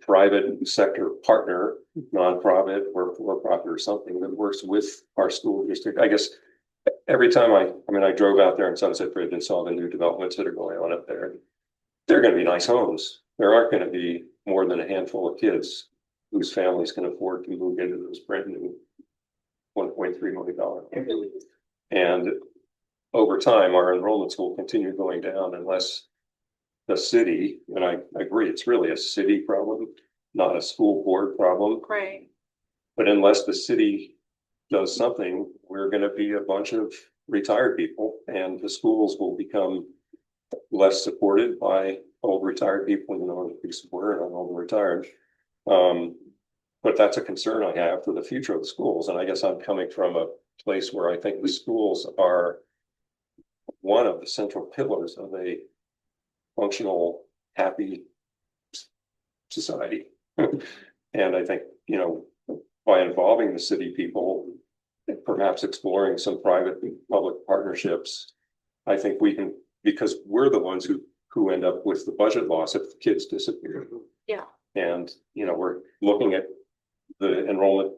private sector partner, nonprofit or for-profit or something that works with our school district. I guess every time I drove out there in Sunset Bridge and saw the new developments that are going on up there. They're going to be nice homes. There aren't going to be more than a handful of kids whose families can afford to move into those brand new $1.3 million. And over time, our enrollments will continue going down unless the city, and I agree, it's really a city problem, not a school board problem. Right. But unless the city does something, we're going to be a bunch of retired people, and the schools will become less supported by old retired people. I'm a big supporter and I'm old and retired. But that's a concern I have for the future of the schools. And I guess I'm coming from a place where I think the schools are one of the central pillars of a functional, happy society. And I think, by involving the city people, perhaps exploring some private and public partnerships, I think we can, because we're the ones who end up with the budget loss if the kids disappear. Yeah. And, we're looking at the enrollment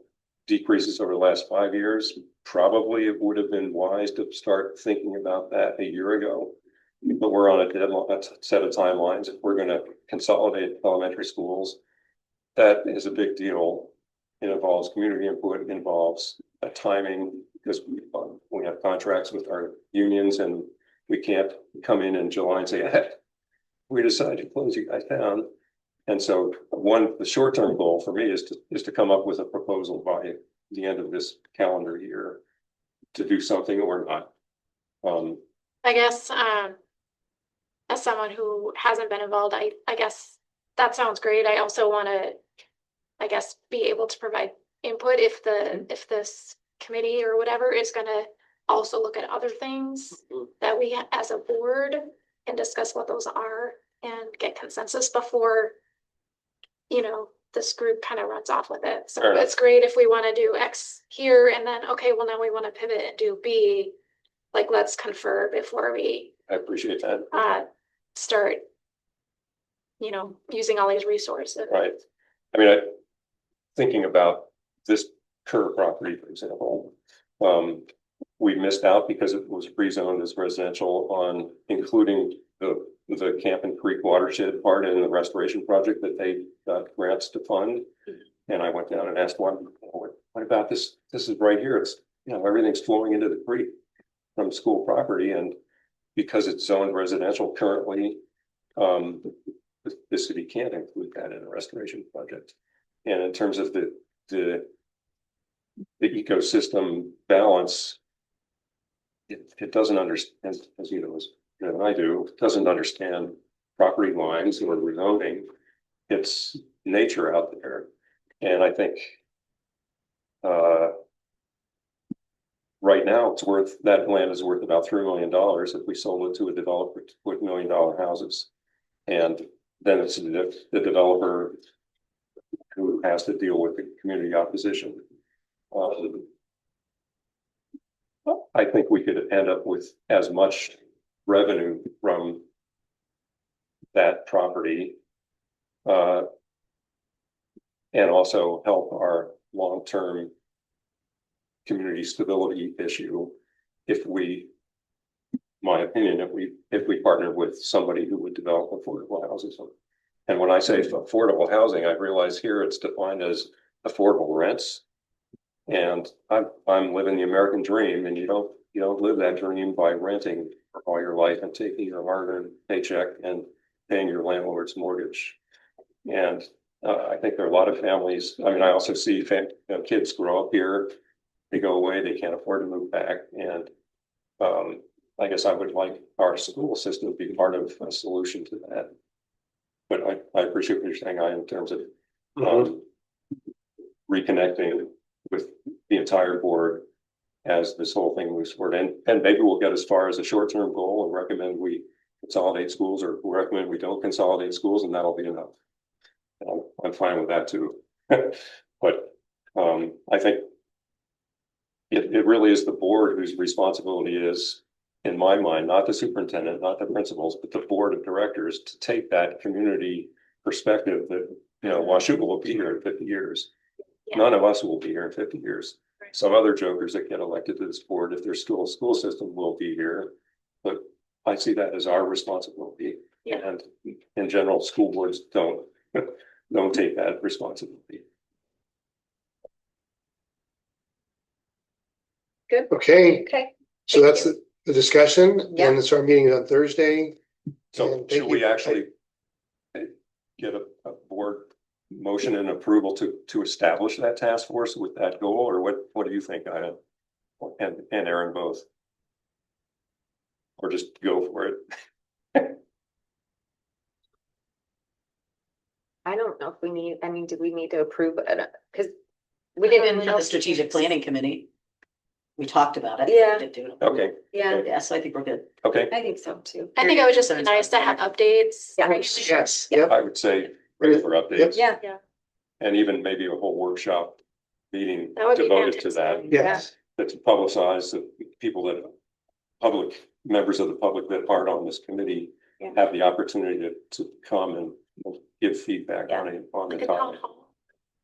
decreases over the last 5 years. Probably it would have been wise to start thinking about that a year ago. But we're on a deadline, a set of timelines. If we're going to consolidate elementary schools, that is a big deal. It involves community input, involves a timing because we have contracts with our unions and we can't come in July and say, hey, we decided to close you guys down. And so the short-term goal for me is to come up with a proposal by the end of this calendar year to do something or not. I guess, as someone who hasn't been involved, I guess that sounds great. I also want to, I guess, be able to provide input if this committee or whatever is gonna also look at other things that we as a board can discuss what those are and get consensus before, this group kind of runs off with it. So Fair enough. it's great if we want to do X here and then, okay, well, now we want to pivot and do B. Like, let's confer before we I appreciate that. start, using all these resources. Right. I mean, thinking about this Kerr property, for example, we missed out because it was rezoned as residential on including the Camp and Creek watershed part in the restoration project that they got grants to fund. And I went down and asked what about this? This is right here. It's, everything's flowing into the creek from school property. And because it's zoned residential currently, the city can't include that in a restoration project. And in terms of the ecosystem balance, it doesn't understand, as you know, as better than I do, it doesn't understand property lines or rezoning. It's nature out there. And I think right now that land is worth about $3 million if we sold it to a developer to put $1 million houses. And then it's the developer who has to deal with the community opposition. I think we could end up with as much revenue from that property and also help our long-term community stability issue my opinion, if we partnered with somebody who would develop affordable houses. And when I say affordable housing, I realize here it's defined as affordable rents. And I'm living the American dream, and you don't live that dream by renting for all your life and taking your hard-earned paycheck and paying your landlord's mortgage. And I think there are a lot of families. I mean, I also see kids grow up here, they go away, they can't afford to move back. And I guess I would like our school system to be part of a solution to that. But I appreciate what you're saying, in terms of reconnecting with the entire board as this whole thing moves forward. And maybe we'll get as far as a short-term goal and recommend we consolidate schools, or recommend we don't consolidate schools, and that'll be enough. I'm fine with that too. But I think it really is the board whose responsibility is, in my mind, not the superintendent, not the principals, but the board of directors, to take that community perspective that, Washougal will be here in 50 years. Yeah. None of us will be here in 50 years. Right. Some other jokers that get elected to this board, if their school system, will be here. But I see that as our responsibility. Yeah. And in general, school boards don't take that responsibility. Okay, Okay. so that's the discussion, Yeah. and it's our meeting on Thursday. So And should thank we you. actually get a board motion and approval to establish that task force with that goal, or what do you think, Ida? And Aaron both? Or just go for it? I don't know if we need, do we need to approve it? Because we We didn't. didn't have the strategic planning committee. We talked about it. Yeah. We didn't do it. Okay, Yeah, Yeah, so I think we're good. okay. I think so too. I think it would just be nice to have updates. Yeah. regularly. Yes, yep, I would say regular updates. Yeah. And even maybe a whole workshop meeting That would be devoted to that. fantastic. yes. That's publicized, that members of the public that aren't on this committee Yeah. have the opportunity to come and give feedback on the Like a town topic. hall.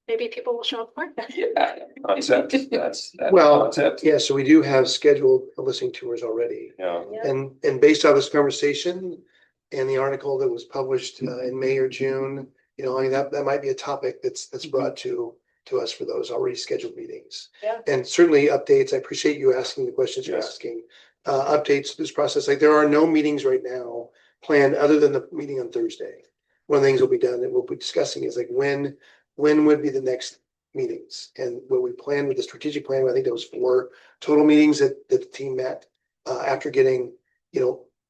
Maybe people will show up more. Yeah, concept, that's Well, concept. Yeah, so we do have scheduled listening tours already. Yeah, And based on this conversation and the article that was published in May or June, that might be a topic that's brought to to us for those already scheduled meetings. Yeah. And certainly updates. I appreciate you asking the questions you're Yes. asking. Updates to this process. Like there are no meetings right now planned other than the meeting on Thursday. One of the things will be done that we'll be discussing is like when would be the next meetings? And what we planned with the strategic plan, I think there was 4 total meetings that the team met after getting,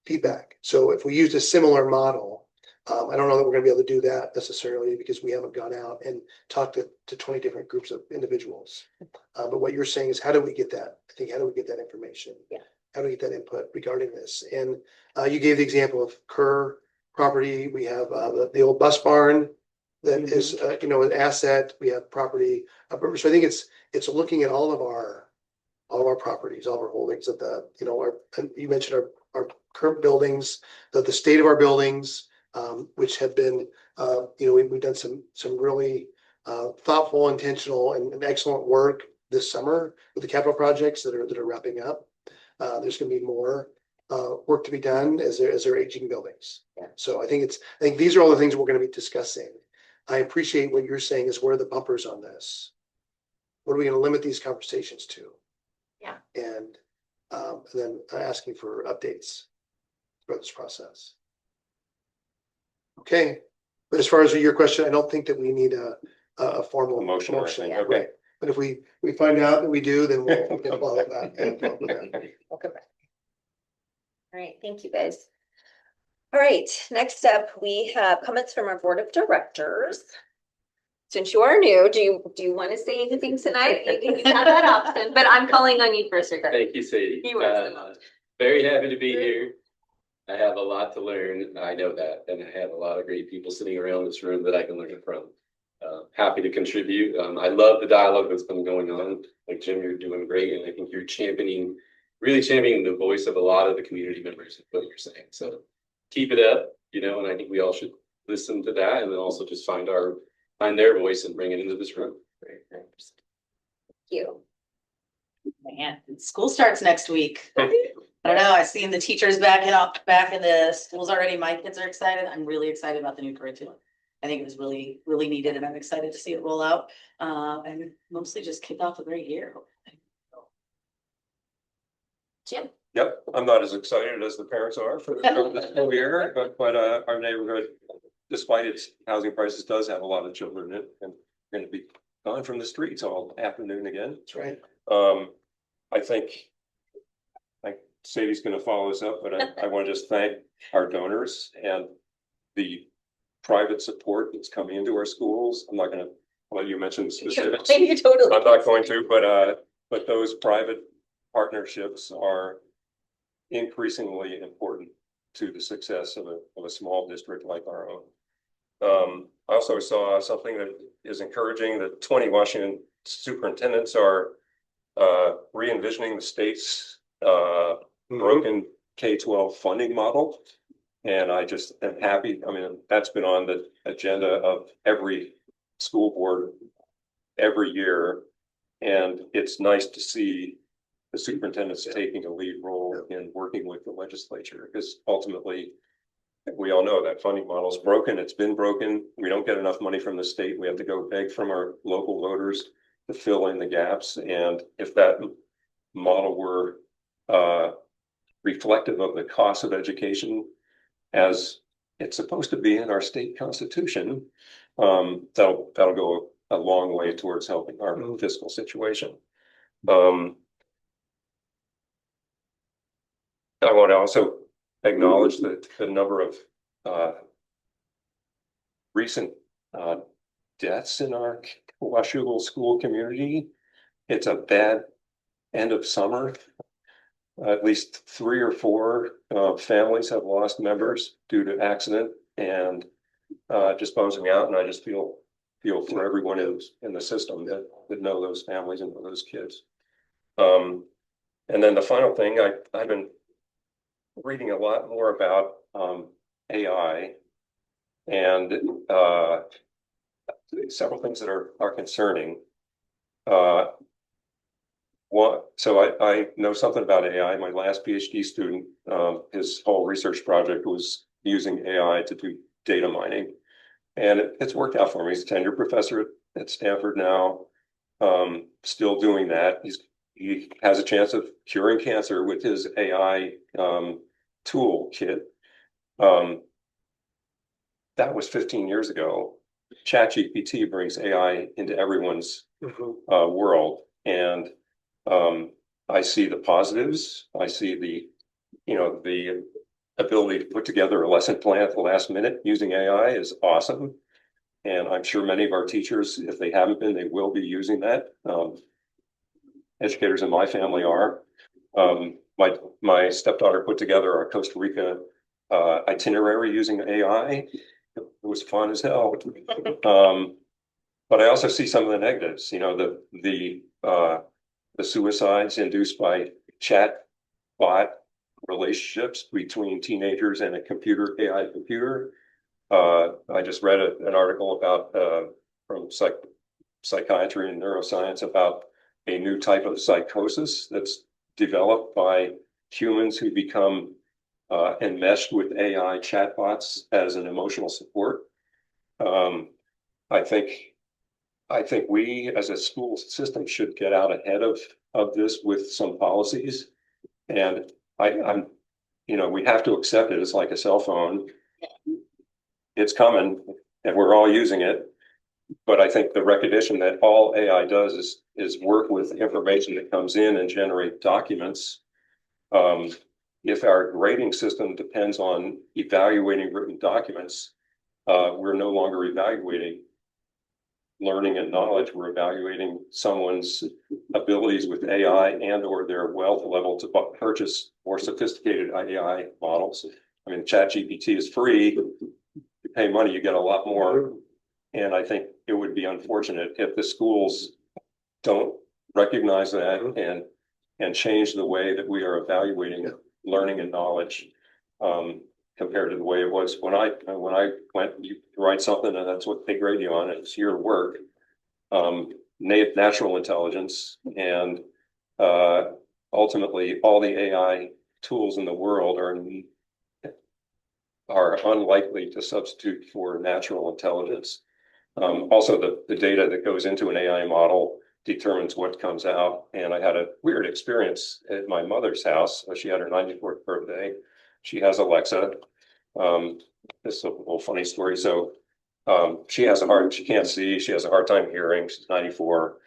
feedback. So if we used a similar model, I don't know that we're gonna be able to do that necessarily because we haven't gone out and talked to 20 different groups of individuals. But what you're saying is how do we get that? I think how do we get that information? Yeah. How do we get that input regarding this? And you gave the example of Kerr property. We have the old bus barn that is, an asset. We have property. So I think it's looking at all of our properties, all of our holdings of the, and you mentioned our current buildings, the state of our buildings, which have been, we've done some really thoughtful, intentional and excellent work this summer with the capital projects that are wrapping up. There's gonna be more work to be done as they're aging buildings. Yeah. So I think these are all the things we're gonna be discussing. I appreciate what you're saying is where are the bumpers on this? What are we gonna limit these conversations to? Yeah. And then asking for updates throughout this process. Okay, but as far as your question, I don't think that we need a formal A motion or anything, okay. right? But if we find out that we do, then we'll follow that. Okay. All right, thank you guys. All right, next up, we have comments from our board of directors. Since you are new, do you want to say anything tonight? You have that option, but I'm calling on you first, Rick. Thank you, Sadie. You are the most. Very happy to be here. I have a lot to learn. I know that, and I have a lot of great people sitting around this room that I can learn from. Happy to contribute. I love the dialogue that's been going on. Like Jim, you're doing great, and I think you're really championing the voice of a lot of the community members of what you're saying. So keep it up, and I think we all should listen to that, and then also just find their voice and bring it into this room. Thank you. Man, school starts next week. I don't know. I've seen the teachers back in the schools already. My kids are excited. I'm really excited about the new curriculum. I think it was really, really needed and I'm excited to see it roll out. And mostly just kick off a great year. Jim? Yep, I'm not as excited as the parents are for the school year, but our neighborhood, despite its housing prices, does have a lot of children in it and going to be gone from the streets all afternoon again. That's right. I think Sadie's going to follow us up, but I want to just thank our donors and the private support that's coming into our schools. I'm not going to let you mention the specifics. You totally. I'm not going to, but those private partnerships are increasingly important to the success of a small district like our own. I also saw something that is encouraging that 20 Washington superintendents are re-envisioning the state's broken K-12 funding model. And I just am happy. I mean, that's been on the agenda of every school board every year. And it's nice to see the superintendents taking a lead role in working with the legislature, because ultimately, we all know that funding model is broken. It's been broken. We don't get enough money from the state. We have to go beg from our local voters to fill in the gaps. And if that model were reflective of the cost of education as it's supposed to be in our state constitution, that'll go a long way towards helping our fiscal situation. I want to also acknowledge that the number of recent deaths in our Washougal school community. It's a bad end of summer. At least 3 or 4 families have lost members due to accident and disposing out. And I just feel for everyone in the system that know those families and know those kids. And then the final thing, I've been reading a lot more about AI and several things that are concerning. So I know something about AI. My last PhD student, his whole research project was using AI to do data mining. And it's worked out for me. He's a tenured professor at Stanford now, still doing that. He has a chance of curing cancer with his AI toolkit. That was 15 years ago. ChatGPT brings AI into everyone's world, and I see the positives. I see the ability to put together a lesson plan at the last minute using AI is awesome. And I'm sure many of our teachers, if they haven't been, they will be using that. Educators in my family are. My stepdaughter put together our Costa Rica itinerary using AI. It was fun as hell. But I also see some of the negatives, the suicides induced by chat bot relationships between teenagers and a AI computer. I just read an article about from psychiatry and neuroscience about a new type of psychosis that's developed by humans who become enmeshed with AI chatbots as an emotional support. I think we as a school system should get out ahead of this with some policies. And we have to accept it. It's like a cell phone. It's coming and we're all using it. But I think the recognition that all AI does is work with information that comes in and generate documents. If our grading system depends on evaluating written documents, we're no longer evaluating learning and knowledge. We're evaluating someone's abilities with AI and or their wealth level to purchase more sophisticated AI models. I mean, ChatGPT is free. You pay money, you get a lot more. And I think it would be unfortunate if the schools don't recognize that and change the way that we are evaluating learning and knowledge compared to the way it was when I went, you write something and that's what they grade you on. It's your work. Natural intelligence and ultimately all the AI tools in the world are unlikely to substitute for natural intelligence. Also, the data that goes into an AI model determines what comes out. And I had a weird experience at my mother's house. She had her 94th birthday. She has Alexa. This is a little funny story. So she can't see. She has a hard time hearing. She's 94.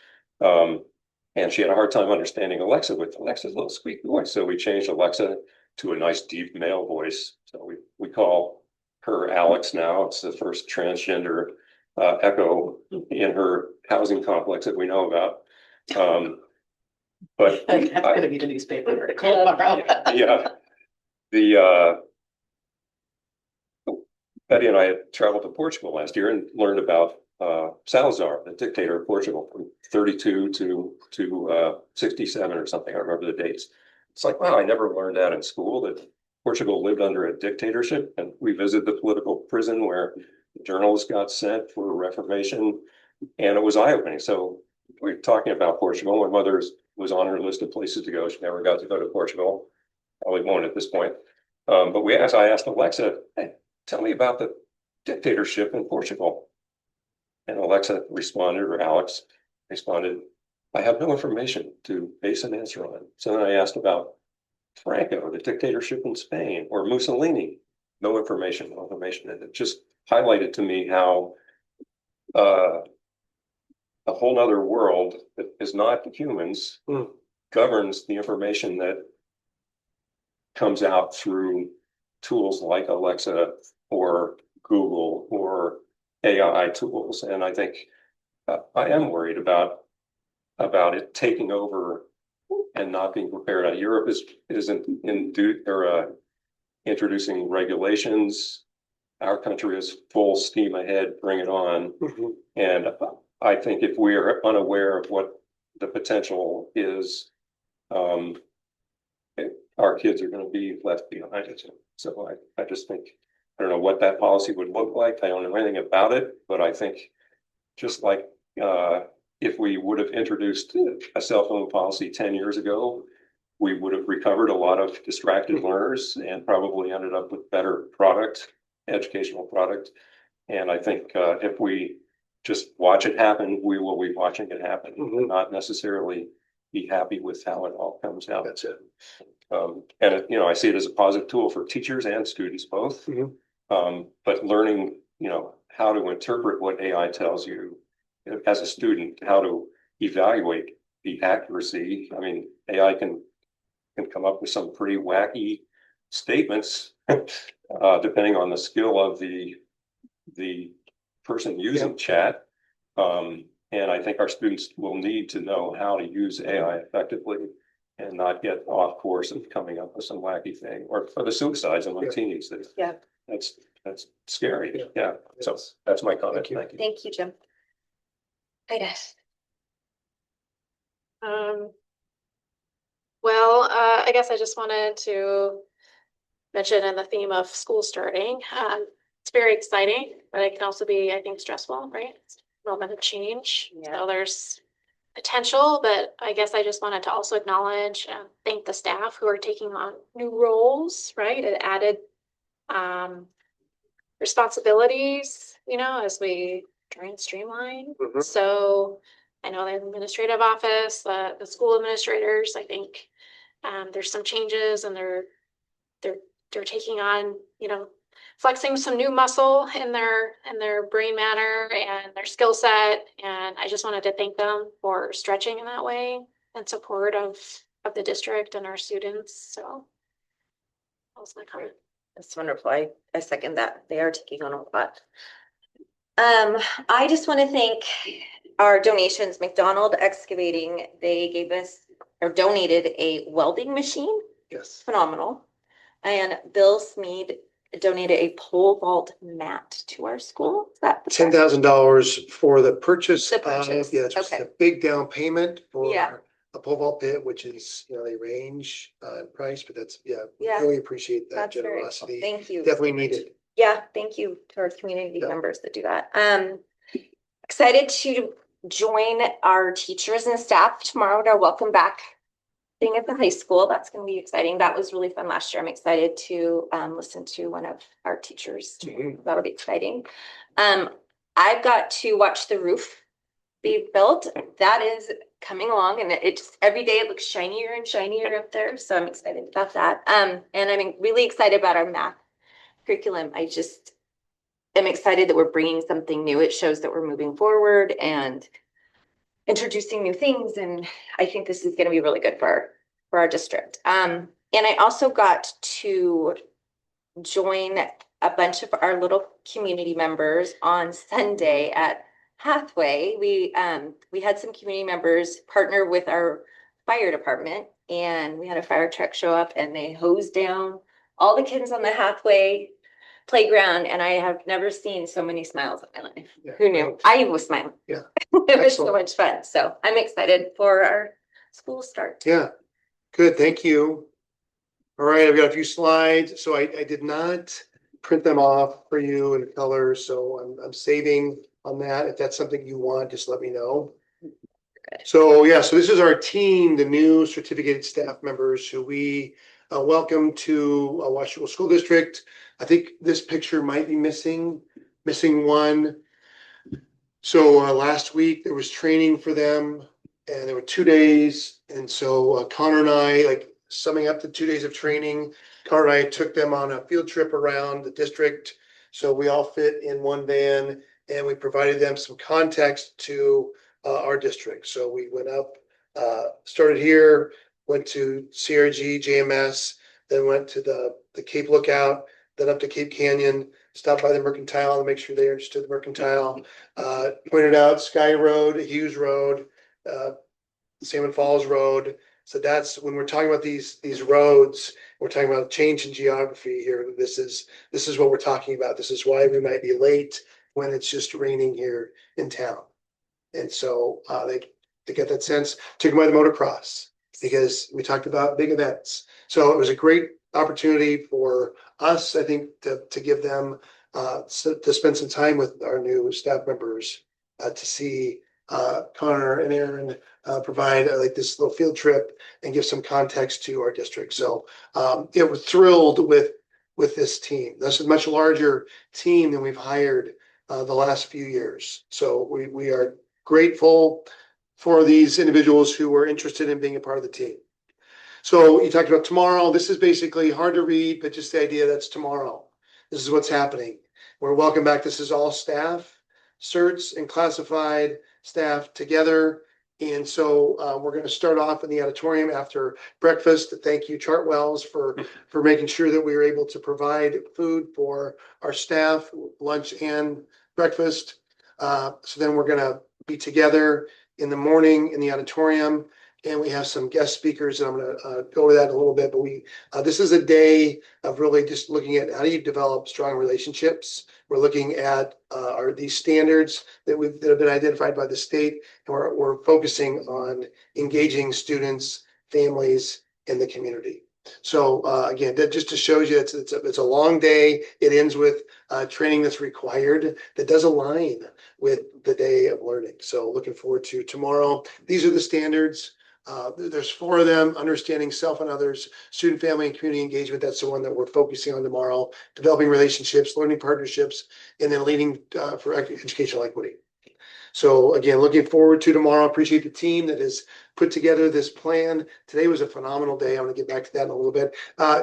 And she had a hard time understanding Alexa with Alexa's little squeaky voice. So we changed Alexa to a nice deep male voice. So we call her Alex now. It's the first transgender echo in her housing complex that we know about. But I'm gonna need a newspaper article tomorrow. yeah, Betty and I had traveled to Portugal last year and learned about Salazar, the dictator of Portugal, from 32 to 67 or something. I remember the dates. It's like, wow, I never learned that in school, that Portugal lived under a dictatorship. And we visited the political prison where journalists got sent for reformation, and it was eye-opening. So we're talking about Portugal. My mother was on her list of places to go. She never got to go to Portugal. Probably won't at this point. But I asked Alexa, hey, tell me about the dictatorship in Portugal. And Alexa responded, or Alex responded, I have no information to base an answer on. So then I asked about Franco, the dictatorship in Spain, or Mussolini. No information. And it just highlighted to me how a whole nother world that is not humans governs the information that comes out through tools like Alexa or Google or AI tools. And I think I am worried about it taking over and not being prepared. Europe isn't introducing regulations. Our country is full steam ahead, bring it on. And I think if we are unaware of what the potential is, our kids are going to be left behind. So I just think, I don't know what that policy would look like. I don't know anything about it, but I think just like if we would have introduced a cell phone policy 10 years ago, we would have recovered a lot of distracted learners and probably ended up with better educational product. And I think if we just watch it happen, we will be watching it happen, Mhm. not necessarily be happy with how it all comes out. That's it. And it, I see it as a positive tool for teachers and students both. Mhm. But learning, how to interpret what AI tells you as a student, how to evaluate the accuracy. I mean, AI can come up with some pretty wacky statements, depending on the skill of the person using chat. And I think our students will need to know how to use AI effectively and not get off course of coming up with some wacky thing, or for the suicides among teens. Yeah. That's scary. Yeah. Yeah. So that's my comment. Thank you. Thank you. Thank you, Jim. Well, I guess I just wanted to mention in the theme of school starting, it's very exciting, but it can also be, I think, stressful, right? It's a moment of change. Yeah. So there's potential, but I guess I just wanted to also acknowledge and thank the staff who are taking on new roles, right? It added responsibilities, as we try and streamline. Mhm. So I know the administrative office, the school administrators, I think there's some changes and they're taking on, flexing some new muscle in their brain matter and their skill set. And I just wanted to thank them for stretching in that way and support of the district and our students. So that was my comment. That's wonderful. I second that. They are taking on a lot. I just want to thank our donations. McDonald Excavating, they gave us or donated a welding machine. Yes. Phenomenal. And Bill Smead donated a pole vault mat to our school. Is that $10,000 for the purchase. The purchase, Yeah, it's just okay. a big down payment Yeah. for a pole vault pit, which is, they range in price, but that's, Yeah. really appreciate that That's very cool. generosity. Thank you. Definitely needed. Yeah, thank you to our community Yeah. members that do that. Excited to join our teachers and staff tomorrow at our welcome back thing at the high school. That's going to be exciting. That was really fun last year. I'm excited to listen to one of our teachers. Mhm. That'll be exciting. I've got to watch the roof be built. That is coming along, and it just every day it looks shinier and shinier up there. So I'm excited about that. And I'm really excited about our math curriculum. I just am excited that we're bringing something new. It shows that we're moving forward and introducing new things. And I think this is going to be really good for our district. And I also got to join a bunch of our little community members on Sunday at Hathaway. We had some community members partner with our fire department, and we had a fire truck show up and they hosed down all the kids on the Hathaway playground, and I have never seen so many smiles in my life. Yeah. Who knew? I was smiling. Yeah. It was so Excellent. much fun. So I'm excited for our school start. Yeah, good, thank you. All right, I've got a few slides, so I did not print them off for you in color, so I'm saving on that. If that's something you want, just let me know. So yeah, so this is our team, the new certificated staff members who we welcome to Washougal School District. I think this picture might be missing one. So last week there was training for them, and there were 2 days. And so Connor and I, summing up the 2 days of training, Connor and I took them on a field trip around the district. So we all fit in one van, and we provided them some context to our district. So we went up, started here, went to CRG, JMS, then went to the Cape Lookout, then up to Cape Canyon, stopped by the Mercantile to make sure they understood the Mercantile, pointed out Sky Road, Hughes Road, Salmon Falls Road. So that's when we're talking about these roads, we're talking about change in geography here. This is what we're talking about. This is why we might be late when it's just raining here in town. And so they get that sense. Took them by the motocross because we talked about big events. So it was a great opportunity for us, I think, to give them to spend some time with our new staff members to see Connor and Aaron provide this little field trip and give some context to our district. So it was thrilled with this team. This is a much larger team than we've hired the last few years. So we are grateful for these individuals who were interested in being a part of the team. So you talked about tomorrow. This is basically hard to read, but just the idea that's tomorrow. This is what's happening. We're welcome back. This is all staff, certs and classified staff together. And so we're going to start off in the auditorium after breakfast. Thank you, Chartwells, for making sure that we were able to provide food for our staff, lunch and breakfast. So then we're going to be together in the morning in the auditorium. And we have some guest speakers, and I'm going to go over that in a little bit. But this is a day of really just looking at how do you develop strong relationships. We're looking at are these standards that have been identified by the state, and we're focusing on engaging students, families, and the community. So again, that just to show you, it's a long day. It ends with training that's required that does align with the day of learning. So looking forward to tomorrow. These are the standards. There's 4 of them: understanding self and others, student, family, and community engagement. That's the one that we're focusing on tomorrow. Developing relationships, learning partnerships, and then leading for educational equity. So again, looking forward to tomorrow. Appreciate the team that has put together this plan. Today was a phenomenal day. I'm going to get back to that in a little bit.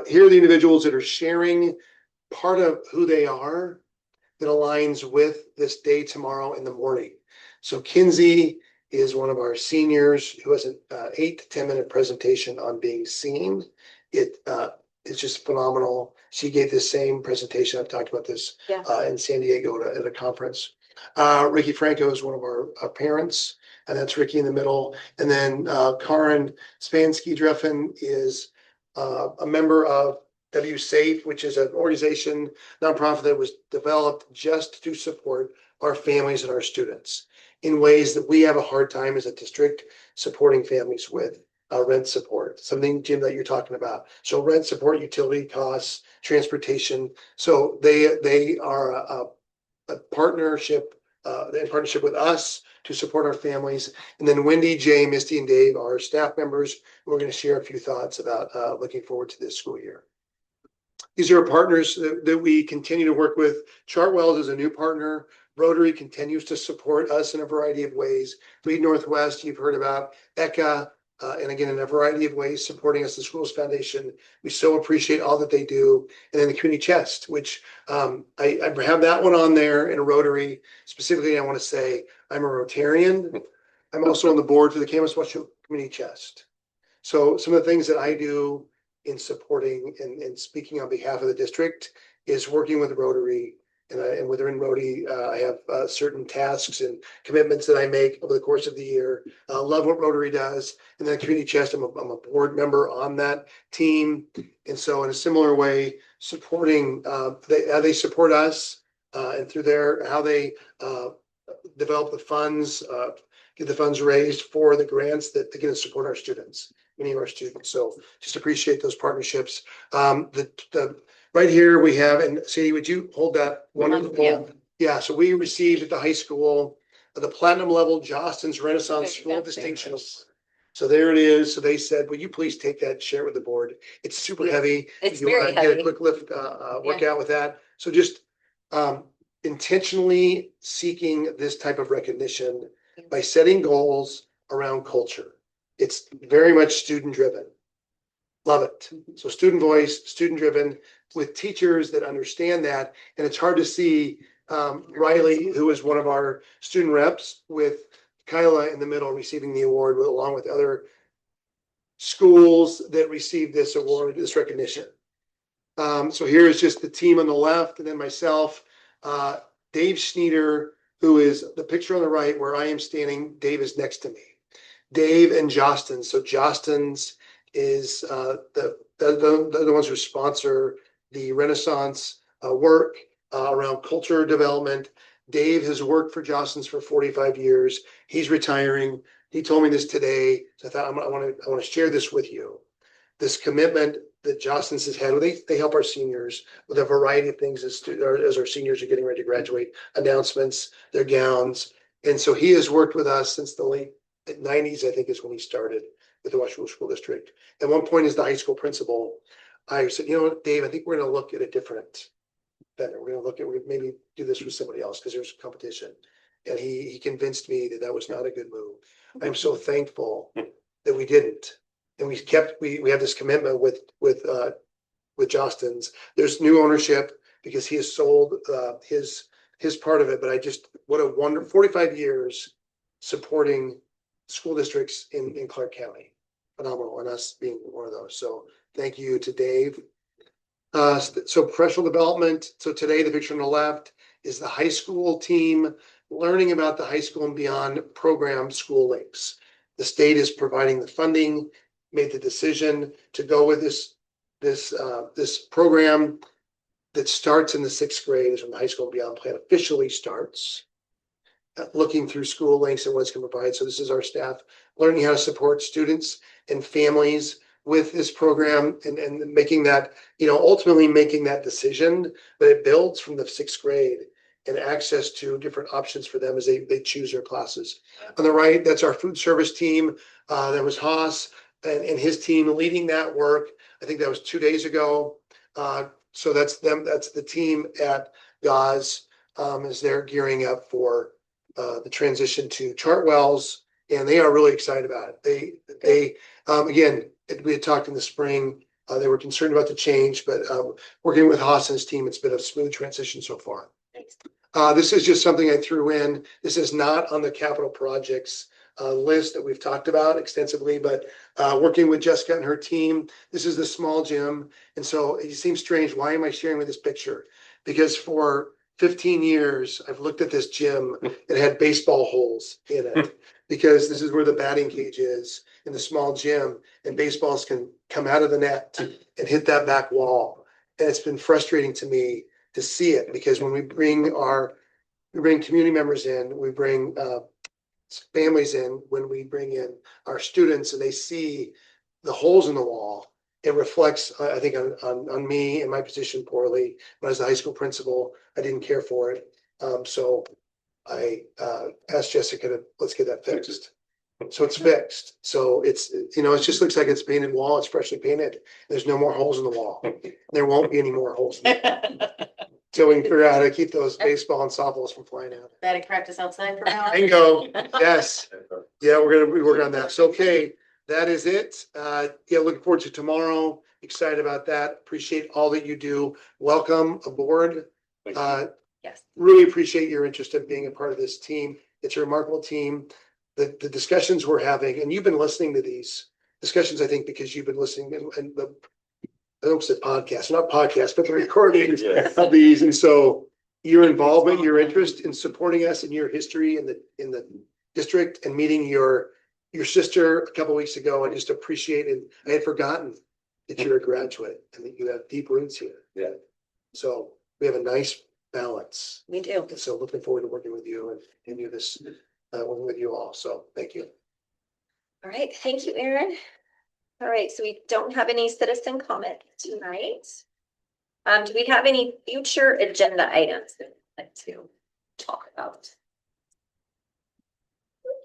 Here are the individuals that are sharing part of who they are that aligns with this day tomorrow in the morning. So Kinsey is one of our seniors who has an 8 to 10 minute presentation on being seen. It's just phenomenal. She gave this same presentation. I've talked about this in San Diego at a conference. Ricky Franco is one of our parents, and that's Ricky in the middle. And then Karen Spansky-Dreffen is a member of WSAFE, which is an organization, nonprofit that was developed just to support our families and our students in ways that we have a hard time as a district supporting families with. Rent support, something, Jim, that you're talking about. So rent support, utility costs, transportation. So they are a partnership, in partnership with us to support our families. And then Wendy, Jay, Misty, and Dave are staff members. We're going to share a few thoughts about looking forward to this school year. These are partners that we continue to work with. Chartwells is a new partner. Rotary continues to support us in a variety of ways. Lead Northwest, you've heard about. ECA, and again, in a variety of ways, supporting us, the Schools Foundation. We so appreciate all that they do. And then the Community Chest, which I have that one on there in a Rotary. Specifically, I want to say I'm a Rotarian. I'm also on the board for the Camas Washougal Community Chest. So some of the things that I do in supporting and speaking on behalf of the district is working with Rotary. And within Rotary, I have certain tasks and commitments that I make over the course of the year. Love what Rotary does. And then Community Chest, I'm a board member on that team. And so in a similar way, supporting, they support us and through how they develop the funds, get the funds raised for the grants that again support our students, many of our students. So just appreciate those partnerships. Right here we have, and Sadie, would you hold that wonderful? Yeah, so we received at the high school the platinum level Jostens Renaissance School Distinction Award. So there it is. So they said, will you please take that and share it with the board? It's super heavy. It's You wanna very get heavy. a quick lift workout with that. So just intentionally seeking this type of recognition by setting goals around culture. It's very much student driven. Love it. So student voice, student driven, with teachers that understand that. And it's hard to see Riley, who is one of our student reps, with Kyla in the middle receiving the award along with other schools that received this award, this recognition. So here is just the team on the left, and then myself, Dave Schneeder, who is the picture on the right where I am standing. Dave is next to me. Dave and Jostens. So Jostens is the ones who sponsor the Renaissance work around culture development. Dave has worked for Jostens for 45 years. He's retiring. He told me this today. So I thought I want to share this with you. This commitment that Jostens has had. They help our seniors with a variety of things as our seniors are getting ready to graduate, announcements, their gowns. And so he has worked with us since the late 90s, I think is when he started with the Washougal School District. At one point as the high school principal, I said, you know what, Dave, I think we're going to look at a different better. We're gonna look at, maybe do this with somebody else because there's competition. And he convinced me that that was not a good move. I'm so thankful that we didn't. And we have this commitment with Justin's. There's new ownership because he has sold his part of it, but what a wonderful 45 years supporting school districts in Clark County. Phenomenal, and us being one of those. So thank you to Dave. So professional development. So today, the picture on the left is the high school team learning about the high school and beyond program School Links. The state is providing the funding, made the decision to go with this program that starts in the 6th grade, is when the high school and beyond plan officially starts. Looking through School Links and what it's going to provide. So this is our staff learning how to support students and families with this program and making that, ultimately making that decision, but it builds from the 6th grade and access to different options for them as they choose their classes. On the right, that's our food service team. That was Haas and his team leading that work. I think that was 2 days ago. So that's them. That's the team at Gauze as they're gearing up for the transition to Chartwell's, and they are really excited about it. They again, we had talked in the spring. They were concerned about the change, but working with Haas and his team, it's been a smooth transition so far. This is just something I threw in. This is not on the capital projects list that we've talked about extensively, but working with Jessica and her team, this is the small gym. And so it seems strange. Why am I sharing with this picture? Because for 15 years, I've looked at this gym. It had baseball holes in it because this is where the batting cage is in the small gym, and baseballs can come out of the net and hit that back wall. And it's been frustrating to me to see it because when we bring community members in, we bring families in, when we bring in our students and they see the holes in the wall, it reflects, I think, on me and my position poorly. When I was the high school principal, I didn't care for it. So I asked Jessica to, let's get that fixed. So it's fixed. So it just looks like it's painted wall. It's freshly painted. There's no more holes in the wall. There won't be any more holes. So we can figure out how to keep those baseball and softballs from flying out. Batting practice outside from now on. Bingo. Yes. Yeah, we're gonna be working on that. So, okay, that is it. Yeah, looking forward to tomorrow. Excited about that. Appreciate all that you do. Welcome aboard. Yes. Really appreciate your interest in being a part of this team. It's a remarkable team. The discussions we're having, and you've been listening to these discussions, I think, because you've been listening and I don't say podcast, not podcast, but the recordings of these. And so your involvement, your interest in supporting us and your history in the district and meeting your sister a couple of weeks ago, I just appreciated. I had forgotten that you're a graduate and that you have deep roots here. Yeah. So we have a nice balance. Me too. And so looking forward to working with you and do this working with you all. So thank you. All right, thank you, Erin. All right, so we don't have any citizen comment tonight. Do we have any future agenda items that we'd like to talk about?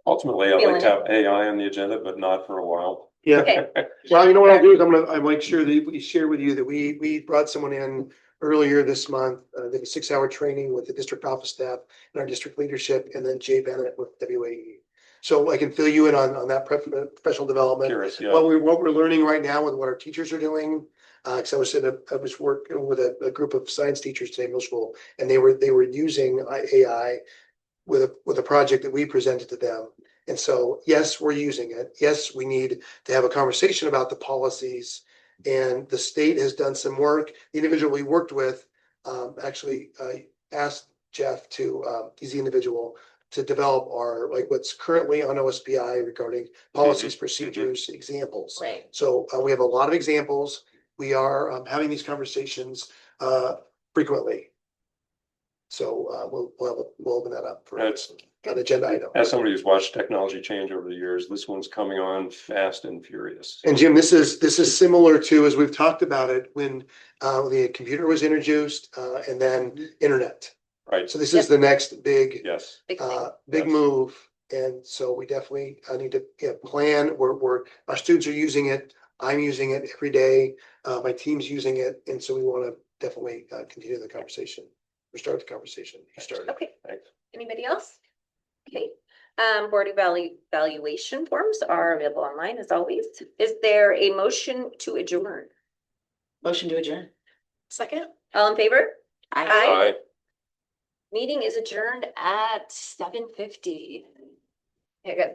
Ultimately, I'd like to have AI on the agenda, but not for a while. Yeah. Okay. Well, you know what I'll do is I'll make sure that we share with you that we brought someone in earlier this month, did a 6-hour training with the district office staff and our district leadership, and then Jay Bennett with WAE. So I can fill you in on that professional development. Curious, yeah. What we're learning right now with what our teachers are doing. Cause I was working with a group of science teachers today, middle school, and they were using AI with a project that we presented to them. And so, yes, we're using it. Yes, we need to have a conversation about the policies, and the state has done some work. The individual we worked with actually asked Jeff to, he's the individual, to develop what's currently on OSPI regarding policies, procedures, examples. Right. So we have a lot of examples. We are having these conversations frequently. So we'll open that up for That's an agenda item. As somebody who's watched technology change over the years, this one's coming on fast and furious. And Jim, this is similar to, as we've talked about it, when the computer was introduced and then internet. Right. So this is the next big Yes. Big thing. big Yes. move. And so we definitely need to plan. Our students are using it. I'm using it every day. My team's using it. And so we want to definitely continue the conversation or start the conversation. You started. Okay, Thanks. anybody else? Okay, board evaluation forms are available online as always. Is there a motion to adjourn? Motion to adjourn. Second? All in favor? Aye. Meeting is adjourned at 7:50. I got